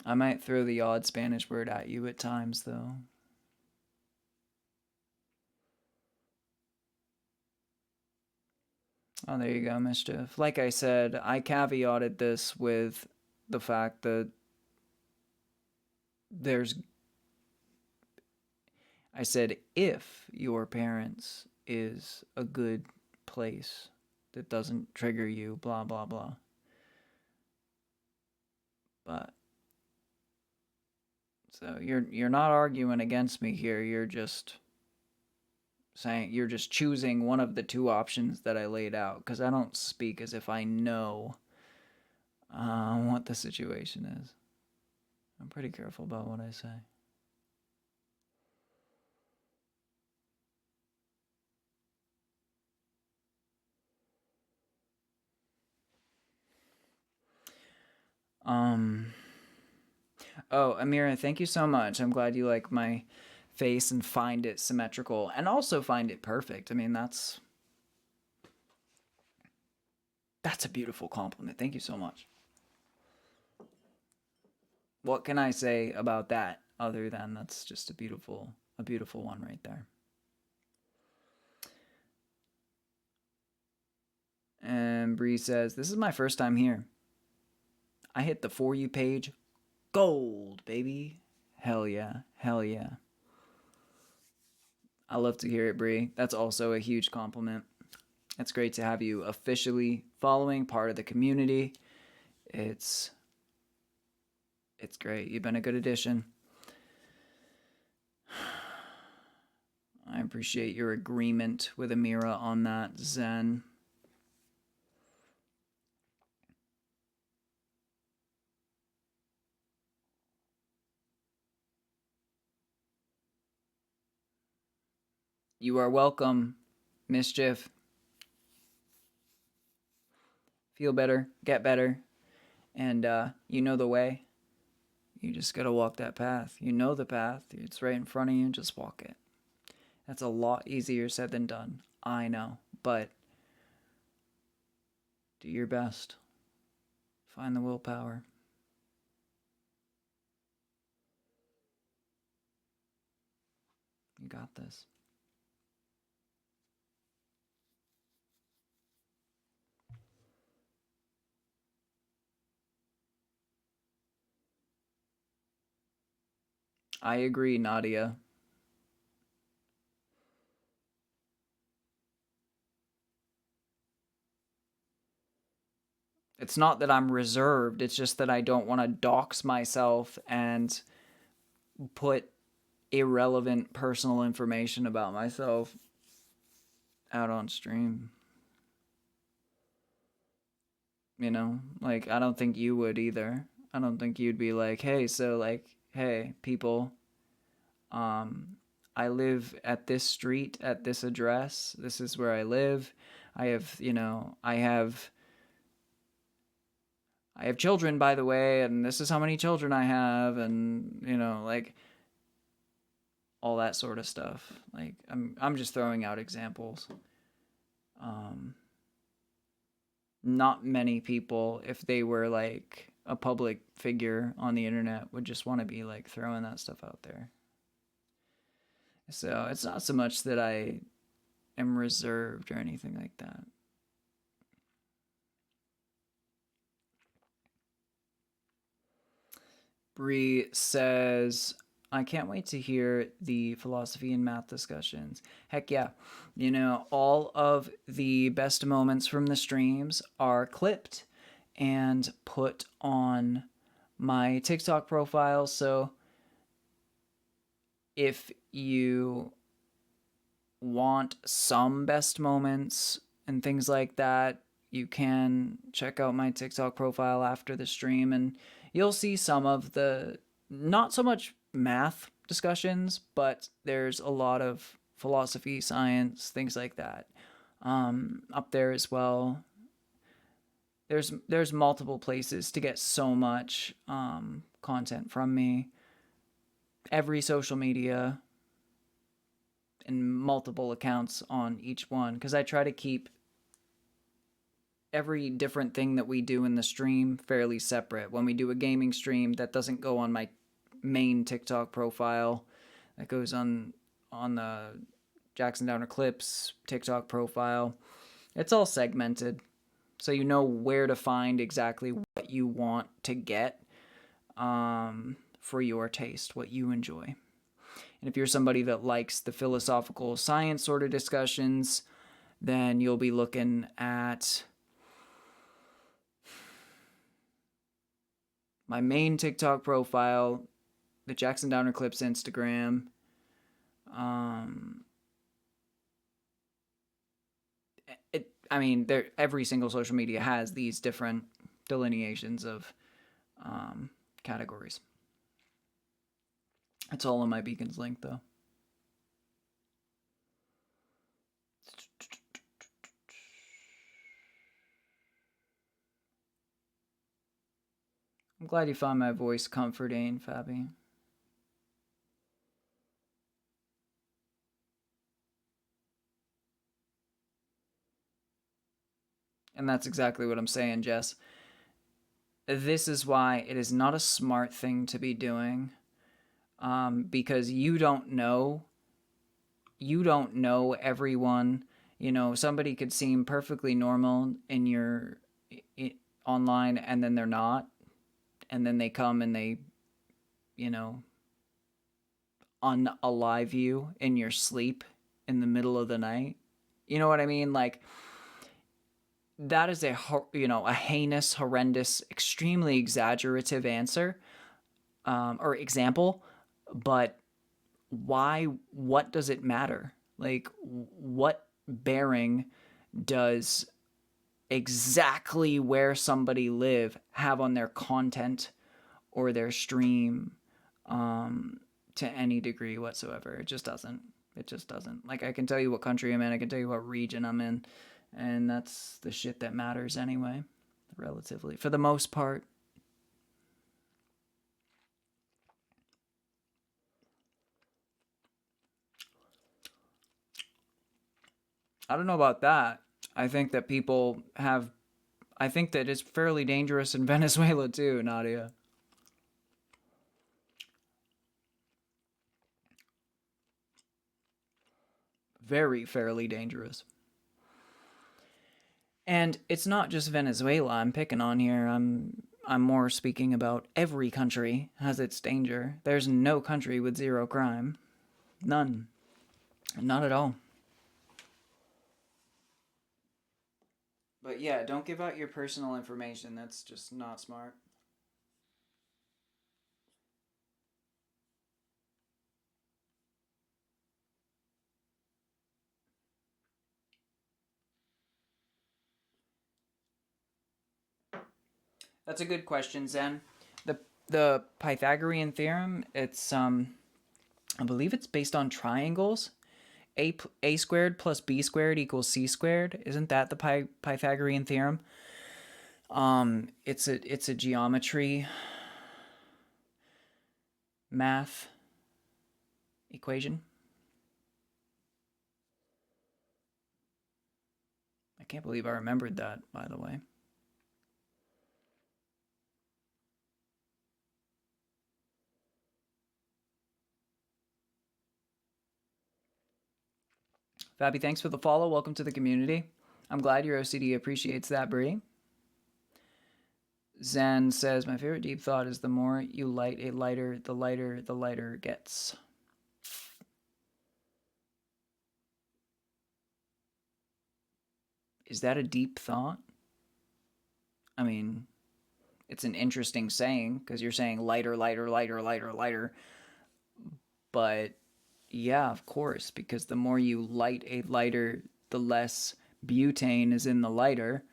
I might throw the odd Spanish word at you at times, though. Oh, there you go, Mischief. Like I said, I caveated this with the fact that there's. I said, if your parents is a good place that doesn't trigger you, blah, blah, blah. But. So you're not arguing against me here. You're just saying you're just choosing one of the two options that I laid out, because I don't speak as if I know what the situation is. I'm pretty careful about what I say. Oh, Amira, thank you so much. I'm glad you like my face and find it symmetrical and also find it perfect. I mean, that's a beautiful compliment. Thank you so much. What can I say about that other than that's just a beautiful one right there. And Bree says, "This is my first time here. I hit the For You page. Gold, baby. Hell yeah. Hell yeah. I love to hear it, Bree. That's also a huge compliment. It's great to have you officially following, part of the community. It's great. You've been a good addition. I appreciate your agreement with Amira on that, Zen. You are welcome, Mischief. Feel better, get better, and you know the way. You just gotta walk that path. You know the path. It's right in front of you. Just walk it. That's a lot easier said than done. I know. But do your best. Find the willpower. You got this. I agree, Nadia. It's not that I'm reserved, it's just that I don't want to dox myself and put irrelevant personal information about myself out on stream. You know, like, I don't think you would either. I don't think you'd be like, hey, so, like, hey, people, I live at this street, at this address. This is where I live. I have, I have children, by the way, and this is how many children I have, and like all that sort of stuff. Like I'm just throwing out examples. Um, Not many people, if they were like a public figure on the internet, would just want to be like throwing that stuff out there. So it's not so much that I am reserved or anything like that. Bree says, I can't wait to hear the philosophy and math discussions. Heck yeah. All of the best moments from the streams are clipped and put on my TikTok profile. So if you want some best moments and things like that, you can check out my TikTok profile after the stream and you'll see some of the not so much math discussions, but there's a lot of philosophy, science, things like that up there as well. There's multiple places to get so much content from me. Every social media and multiple accounts on each one, because I try to keep every different thing that we do in the stream fairly separate. When we do a gaming stream, that doesn't go on my main TikTok profile. That goes on the Jackson Downer Clips TikTok profile. It's all segmented, so you know where to find exactly what you want to get for your taste, what you enjoy. And if you're somebody that likes the philosophical science sort of discussions, then you'll be looking at my main TikTok profile, the Jackson Downer Clips Instagram, I mean, there every single social media has these different delineations of categories. It's all on my Beacons link, though. I'm glad you found my voice comforting, Fabi. And that's exactly what I'm saying, Jess. This is why it is not a smart thing to be doing, because you don't know everyone. You know, somebody could seem perfectly normal in your online, and then they're not, and then they come and they, you know, unalive you in your sleep in the middle of the night. You know what I mean? Like, that is a heinous, horrendous, extremely exaggerative answer, or example. But why? What does it matter? Like, what bearing does exactly where somebody live have on their content or their stream, to any degree whatsoever? It just doesn't. It just doesn't. Like, I can tell you what country I'm in, I can tell you what region I'm in, and that's the shit that matters anyway, relatively, for the most part. I don't know about that. I think that people have. I think that it's fairly dangerous in Venezuela too, Nadia. Very fairly dangerous. And it's not just Venezuela I'm picking on here. I'm more speaking about every country has its danger. There's no country with zero crime. None. Not at all. But yeah, don't give out your personal information. That's just not smart. That's a good question, Zen. The Pythagorean theorem, it's I believe it's based on triangles. A squared plus b squared equals c squared. Isn't that the Pythagorean theorem? It's a geometry math equation. I can't believe I remembered that, by the way. Fabi, thanks for the follow. Welcome to the community. I'm glad your OCD appreciates that, Brie. Zen says, my favorite deep thought is the more you light a lighter, the lighter gets. Is that a deep thought? I mean, it's an interesting saying because you're saying lighter, lighter, lighter, lighter, lighter. But yeah, of course, because the more you light a lighter, the less butane is in the lighter,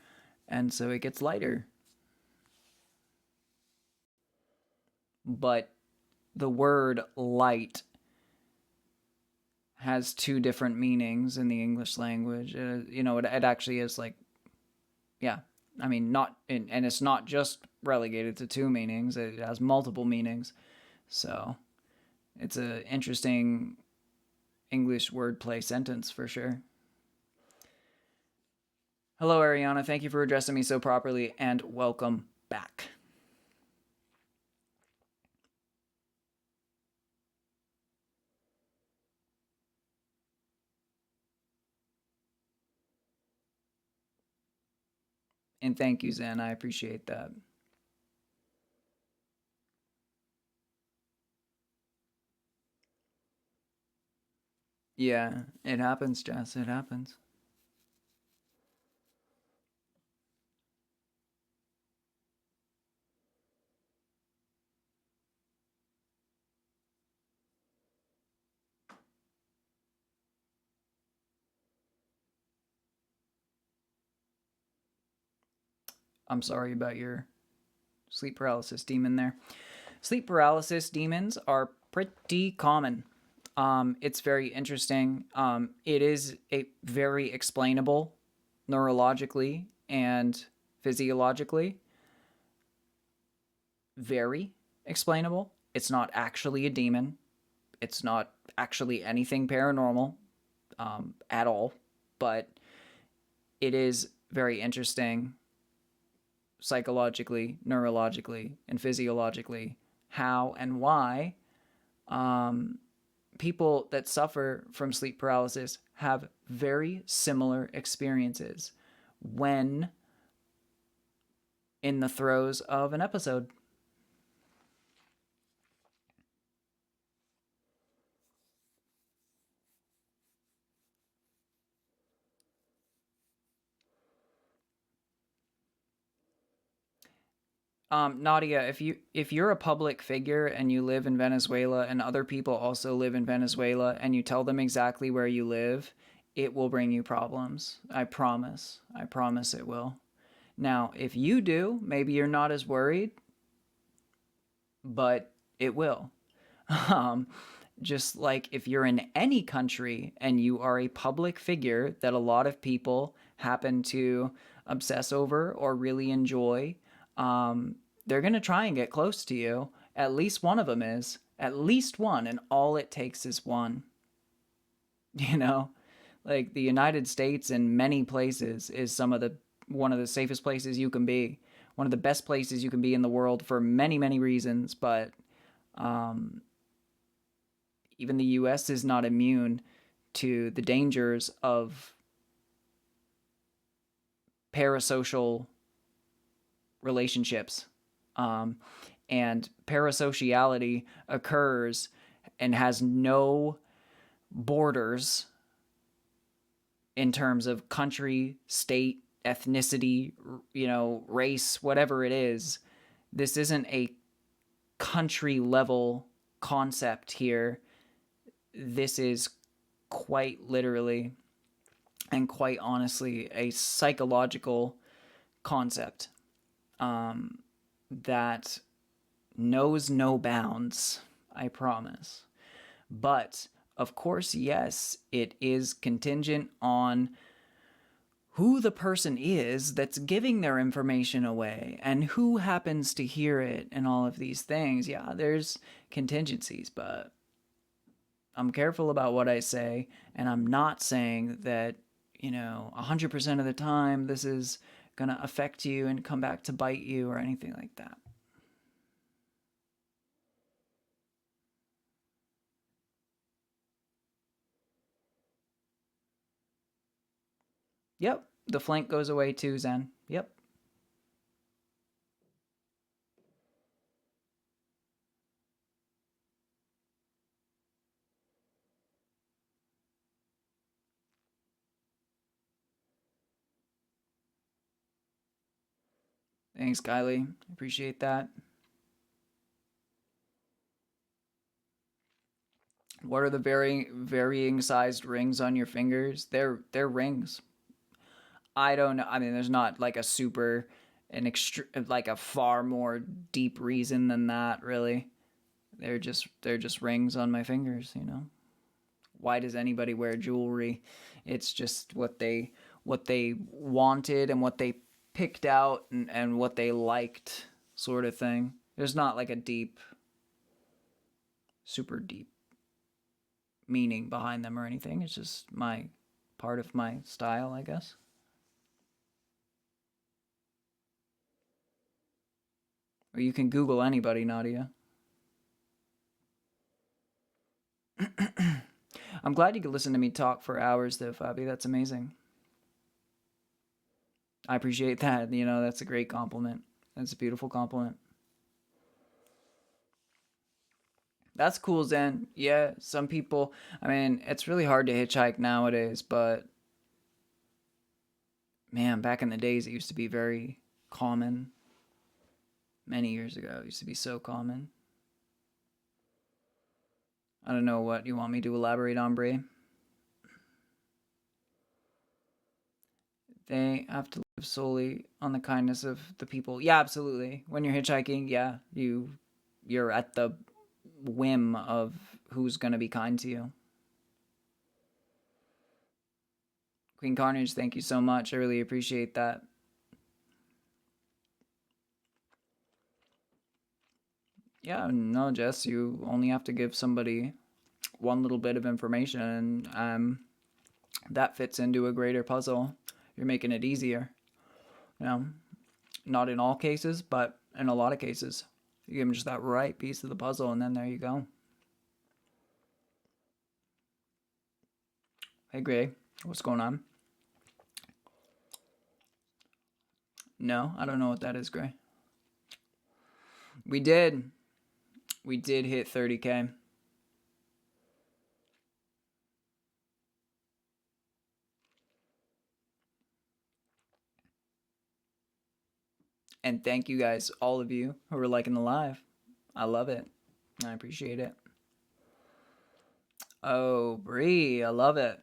and so it gets lighter. But the word light has two different meanings in the English language. It actually is like, yeah. I mean, not, and it's not just relegated to two meanings. It has multiple meanings. So it's an interesting English wordplay sentence for sure. Hello, Ariana. Thank you for addressing me so properly, and welcome back. And thank you, Zen. I appreciate that. Yeah, it happens, Jess. It happens. I'm sorry about your sleep paralysis demon there. Sleep paralysis demons are pretty common. It's very interesting. It is a very explainable neurologically and physiologically. Very explainable. It's not actually a demon. It's not actually anything paranormal at all, but it is very interesting psychologically, neurologically, and physiologically how and why people that suffer from sleep paralysis have very similar experiences when in the throes of an episode. Nadia, if you're a public figure and you live in Venezuela and other people also live in Venezuela and you tell them exactly where you live, it will bring you problems. I promise. I promise it will. Now, if you do, maybe you're not as worried, but it will. Um, just like if you're in any country and you are a public figure that a lot of people happen to obsess over or really enjoy, they're going to try and get close to you. At least one of them is. At least one, and all it takes is one. You know? Like the United States in many places is one of the safest places you can be. One of the best places you can be in the world for many, many reasons, but even the US is not immune to the dangers of parasocial relationships. And parasociality occurs and has no borders in terms of country, state, ethnicity, race, whatever it is. This isn't a country level concept here. This is quite literally and quite honestly a psychological concept that knows no bounds, I promise. But of course, yes, it is contingent on who the person is that's giving their information away and who happens to hear it and all of these things. Yeah, there's contingencies, but I'm careful about what I say, and I'm not saying that, 100% of the time this is going to affect you and come back to bite you or anything like that. Yep, the flank goes away too, Zen. Yep. Thanks, Kylie. Appreciate that. What are the varying sized rings on your fingers? They're rings. I don't know. I mean, there's not like a super like a far more deep reason than that, really. They're just rings on my fingers. Why does anybody wear jewelry? It's just what they wanted and what they picked out and what they liked, sort of thing. There's not like a super deep meaning behind them or anything. It's just my part of my style, I guess. Or you can Google anybody, Nadia. I'm glad you could listen to me talk for hours, though, Fabi. That's amazing. I appreciate that. That's a great compliment. That's a beautiful compliment. That's cool, Zen. Yeah, some people, I mean, it's really hard to hitchhike nowadays, but man, back in the days, it used to be very common. Many years ago, it used to be so common. I don't know what you want me to elaborate on, Bray. They have to solely on the kindness of the people. Yeah, absolutely. When you're hitchhiking, yeah, you're at the whim of who's going to be kind to you. Queen Carnage, thank you so much. I really appreciate that. Yeah, no, Jess, you only have to give somebody one little bit of information, and that fits into a greater puzzle. You're making it easier. You know, not in all cases, but in a lot of cases. You give them just that right piece of the puzzle, and then there you go. Hey, Gray, what's going on? No, I don't know what that is, Gray. We did. We did hit 30K. And thank you guys, all of you who are liking the live. I love it. I appreciate it. Oh, Bree, I love it.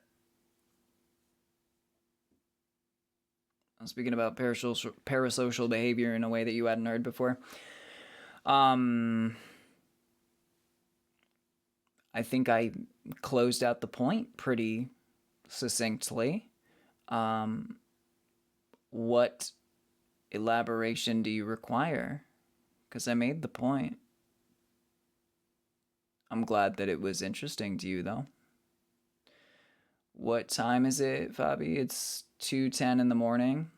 I'm speaking about parasocial behavior in a way that you hadn't heard before. I think I closed out the point pretty succinctly. What elaboration do you require? Because I made the point. I'm glad that it was interesting to you, though. What time is it, Fabi? It's 2:10 in the morning.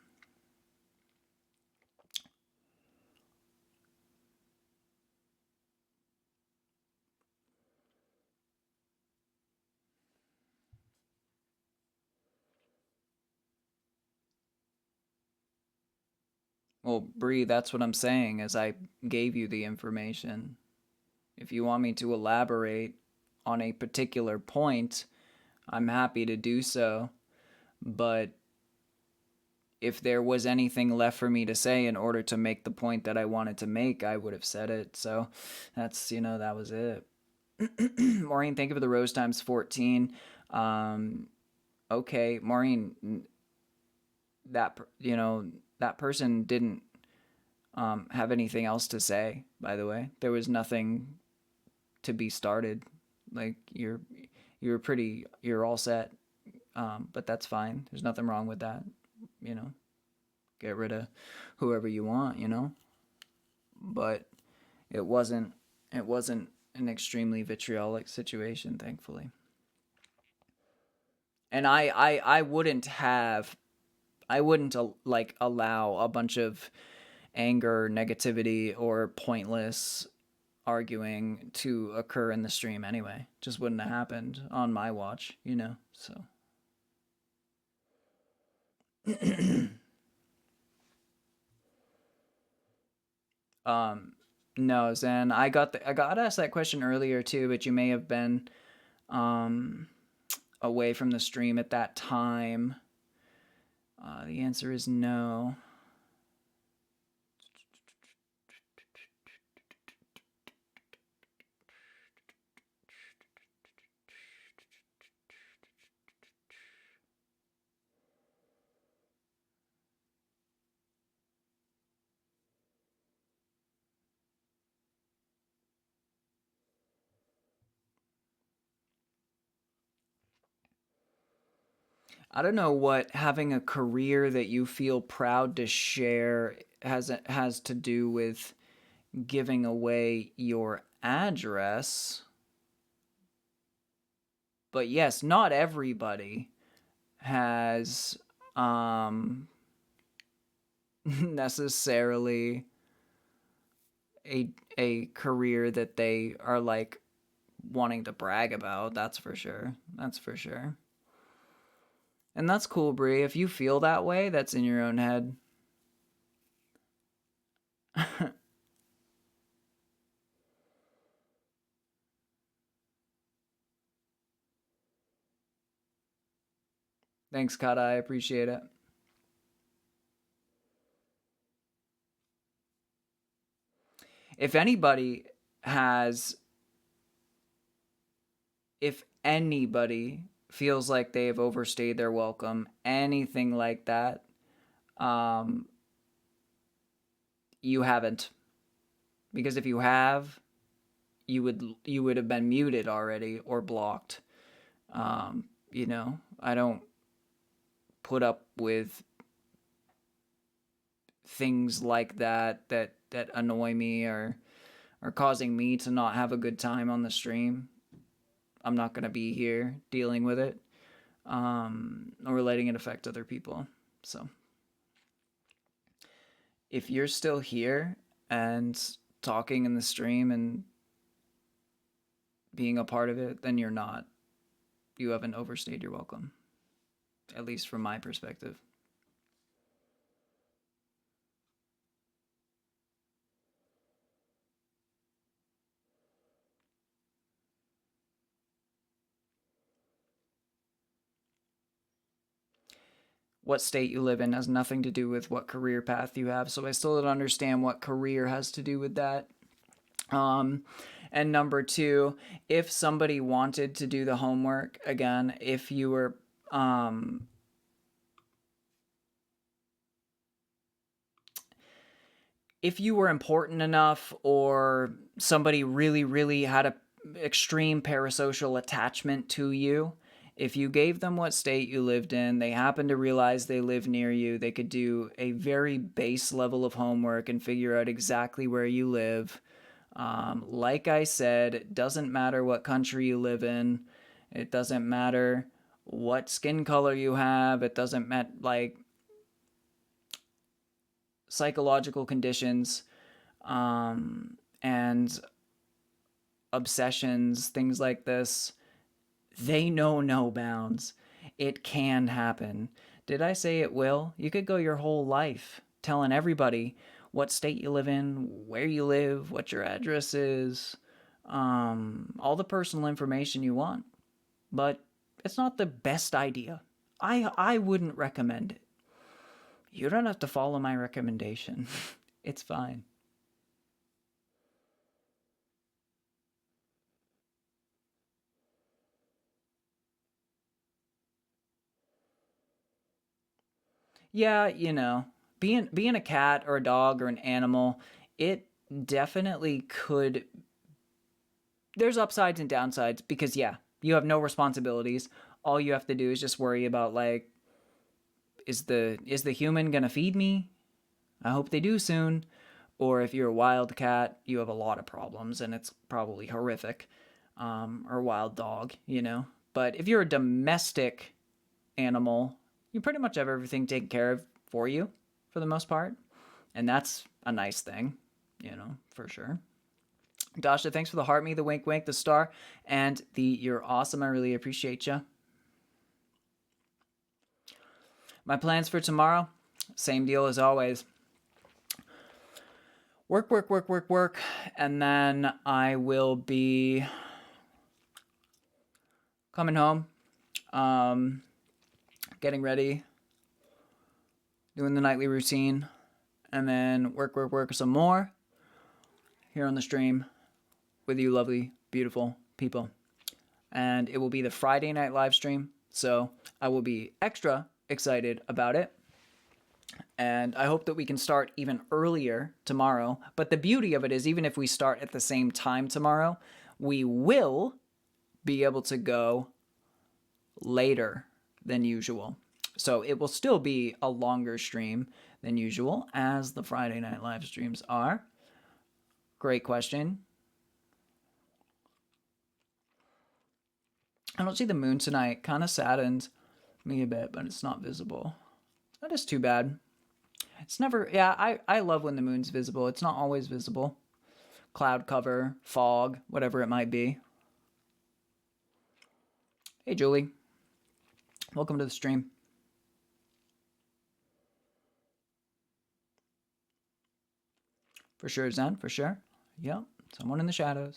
Well, Bree, that's what I'm saying, is I gave you the information. If you want me to elaborate on a particular point, I'm happy to do so. But if there was anything left for me to say in order to make the point that I wanted to make, I would have said it. So that's, that was it. Maureen, thank you for the rose times 14. Okay, Maureen, that person didn't have anything else to say, by the way. There was nothing to be started. Like, you're all set. But that's fine. There's nothing wrong with that. Get rid of whoever you want, But it wasn't an extremely vitriolic situation, thankfully. And I wouldn't like allow a bunch of anger, negativity, or pointless arguing to occur in the stream anyway. Just wouldn't have happened on my watch, so. No, Zen, I got asked that question earlier too, but you may have been away from the stream at that time. The answer is no. I don't know what having a career that you feel proud to share has to do with giving away your address. But yes, not everybody has necessarily a career that they are like wanting to brag about. That's for sure. And that's cool, Brie. If you feel that way, that's in your own head. Thanks, Kata. I appreciate it. If anybody feels like they have overstayed their welcome, anything like that, You haven't, because if you have, you would have been muted already or blocked. I don't put up with things like that annoy me or are causing me to not have a good time on the stream. I'm not going to be here dealing with it, or letting it affect other people. So if you're still here and talking in the stream and being a part of it, then you're not. You haven't overstayed your welcome, at least from my perspective. What state you live in has nothing to do with what career path you have. So I still don't understand what career has to do with that. And number two, if somebody wanted to do the homework, again, if you were if you were important enough, or somebody really, really had a extreme parasocial attachment to you, if you gave them what state you lived in, they happen to realize they live near you, they could do a very base level of homework and figure out exactly where you live. Like I said, it doesn't matter what country you live in. It doesn't matter what skin color you have. It doesn't matter, like, psychological conditions, and obsessions, things like this, they know no bounds. It can happen. Did I say it will? You could go your whole life telling everybody what state you live in, where you live, what your address is, all the personal information you want. But it's not the best idea. I wouldn't recommend it. You don't have to follow my recommendation. It's fine. Yeah, being a cat or a dog or an animal, it definitely could. There's upsides and downsides because, yeah, you have no responsibilities. All you have to do is just worry about, like, is the human gonna feed me? I hope they do soon. Or if you're a wild cat, you have a lot of problems and it's probably horrific. Or wild dog. But if you're a domestic animal, you pretty much have everything taken care of for you for the most part. And that's a nice thing, for sure. Dasha, thanks for the heart me, the wink wink, the star, and the you're awesome. I really appreciate you. My plans for tomorrow, same deal as always. Work, work, work, work, work, and then I will be coming home, getting ready, doing the nightly routine, and then work, work, work some more here on the stream with you lovely, beautiful people. And it will be the Friday night live stream, so I will be extra excited about it. And I hope that we can start even earlier tomorrow. But the beauty of it is, even if we start at the same time tomorrow, we will be able to go later than usual. So it will still be a longer stream than usual, as the Friday night live streams are. Great question. I don't see the moon tonight. Kind of saddened me a bit, but it's not visible. That is too bad. It's never, yeah, I love when the moon's visible. It's not always visible. Cloud cover, fog, whatever it might be. Hey, Julie. Welcome to the stream. For sure, Zen, for sure. Yep, someone in the shadows.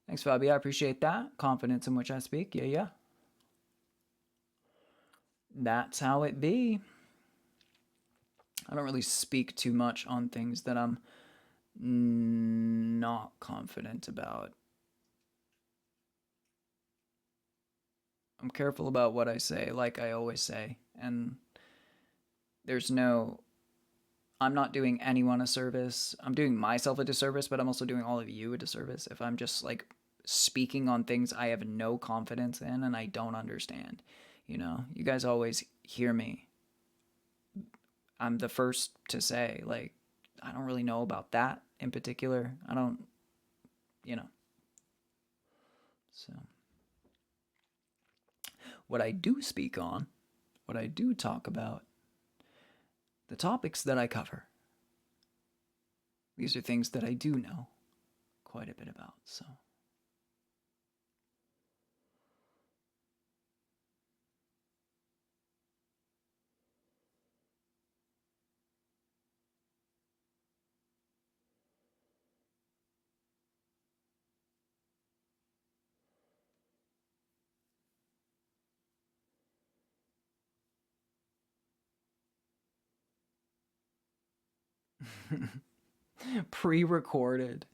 Thanks, Fabi. I appreciate that. Confidence in which I speak. Yeah, yeah. That's how it be. I don't really speak too much on things that I'm not confident about. I'm careful about what I say, like I always say. And There's no, I'm not doing anyone a service. I'm doing myself a disservice, but I'm also doing all of you a disservice if I'm just like speaking on things I have no confidence in and I don't understand. You know, you guys always hear me. I'm the first to say, like, I don't really know about that in particular. I don't, you know. So, what I do speak on, what I do talk about, the topics that I cover, these are things that I do know quite a bit about. So, pre recorded,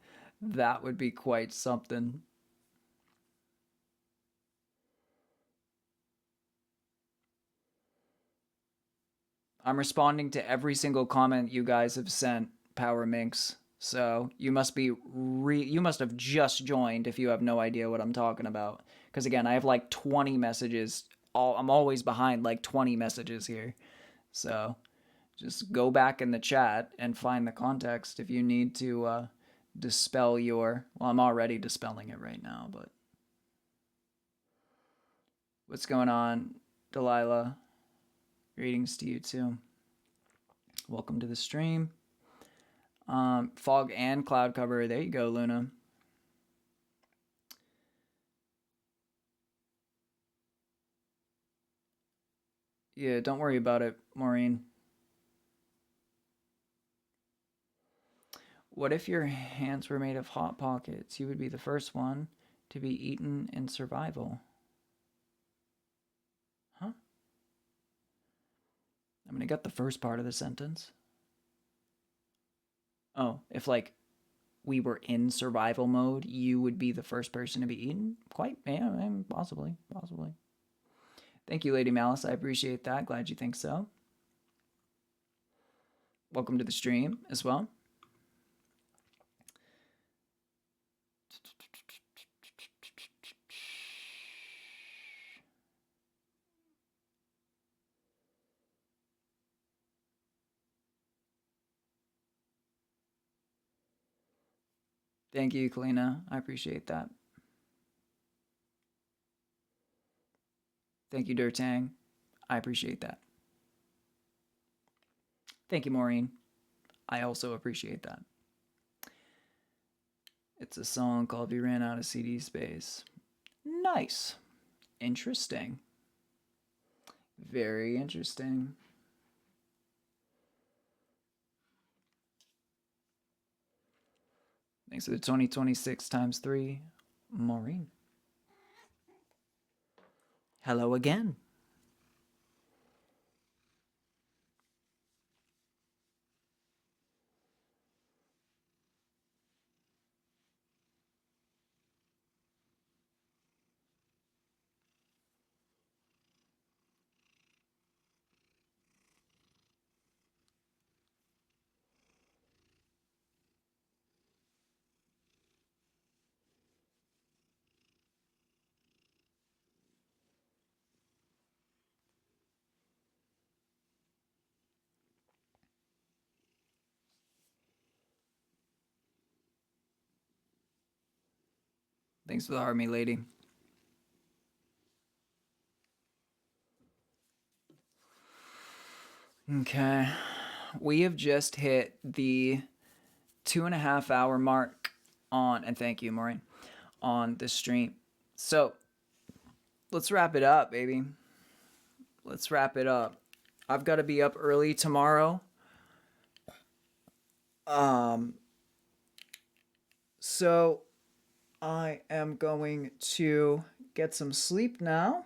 that would be quite something. I'm responding to every single comment you guys have sent, Power Minx. So you must have just joined if you have no idea what I'm talking about. Because again, I have like 20 messages. I'm always behind like 20 messages here. So just go back in the chat and find the context if you need to dispel your. Well, I'm already dispelling it right now, but what's going on, Delilah? Greetings to you too. Welcome to the stream. Fog and cloud cover. There you go, Luna. Yeah, don't worry about it, Maureen. What if your hands were made of hot pockets? You would be the first one to be eaten in survival. Huh? I'm gonna get the first part of the sentence. Oh, if like we were in survival mode, you would be the first person to be eaten? Quite, yeah, possibly, possibly. Thank you, Lady Malice. I appreciate that. Glad you think so. Welcome to the stream as well. Thank you, Kalina. I appreciate that. Thank you, Dirtang. I appreciate that. Thank you, Maureen. I also appreciate that. It's a song called We Ran Out of CD Space. Nice. Interesting. Very interesting. Thanks for the 2026 times 3, Maureen. Hello again. Thanks for the army, lady. Okay. We have just hit the 2.5 hour mark on, and thank you, Maureen, on the stream. So let's wrap it up, baby. Let's wrap it up. I've got to be up early tomorrow. So I am going to get some sleep now.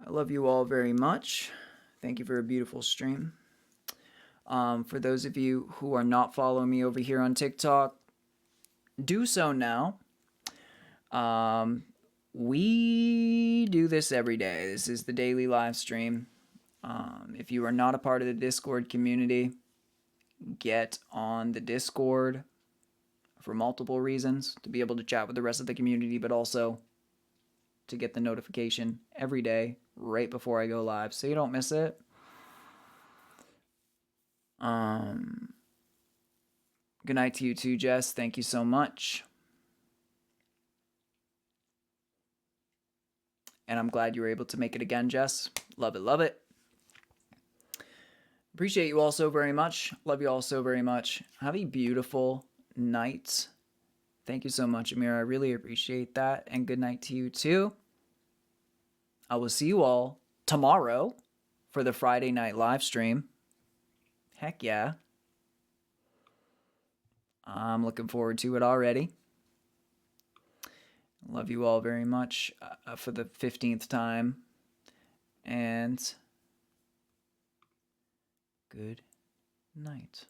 I love you all very much. Thank you for a beautiful stream. For those of you who are not following me over here on TikTok, do so now. We do this every day. This is the daily live stream. If you are not a part of the Discord community, get on the Discord for multiple reasons, to be able to chat with the rest of the community, but also to get the notification every day right before I go live so you don't miss it. Good night to you too, Jess. Thank you so much. And I'm glad you were able to make it again, Jess. Love it, love it. Appreciate you all so very much. Love you all so very much. Have a beautiful night. Thank you so much, Amira. I really appreciate that. And good night to you too. I will see you all tomorrow for the Friday night live stream. Heck yeah. I'm looking forward to it already. Love you all very much for the 15th time. And good night.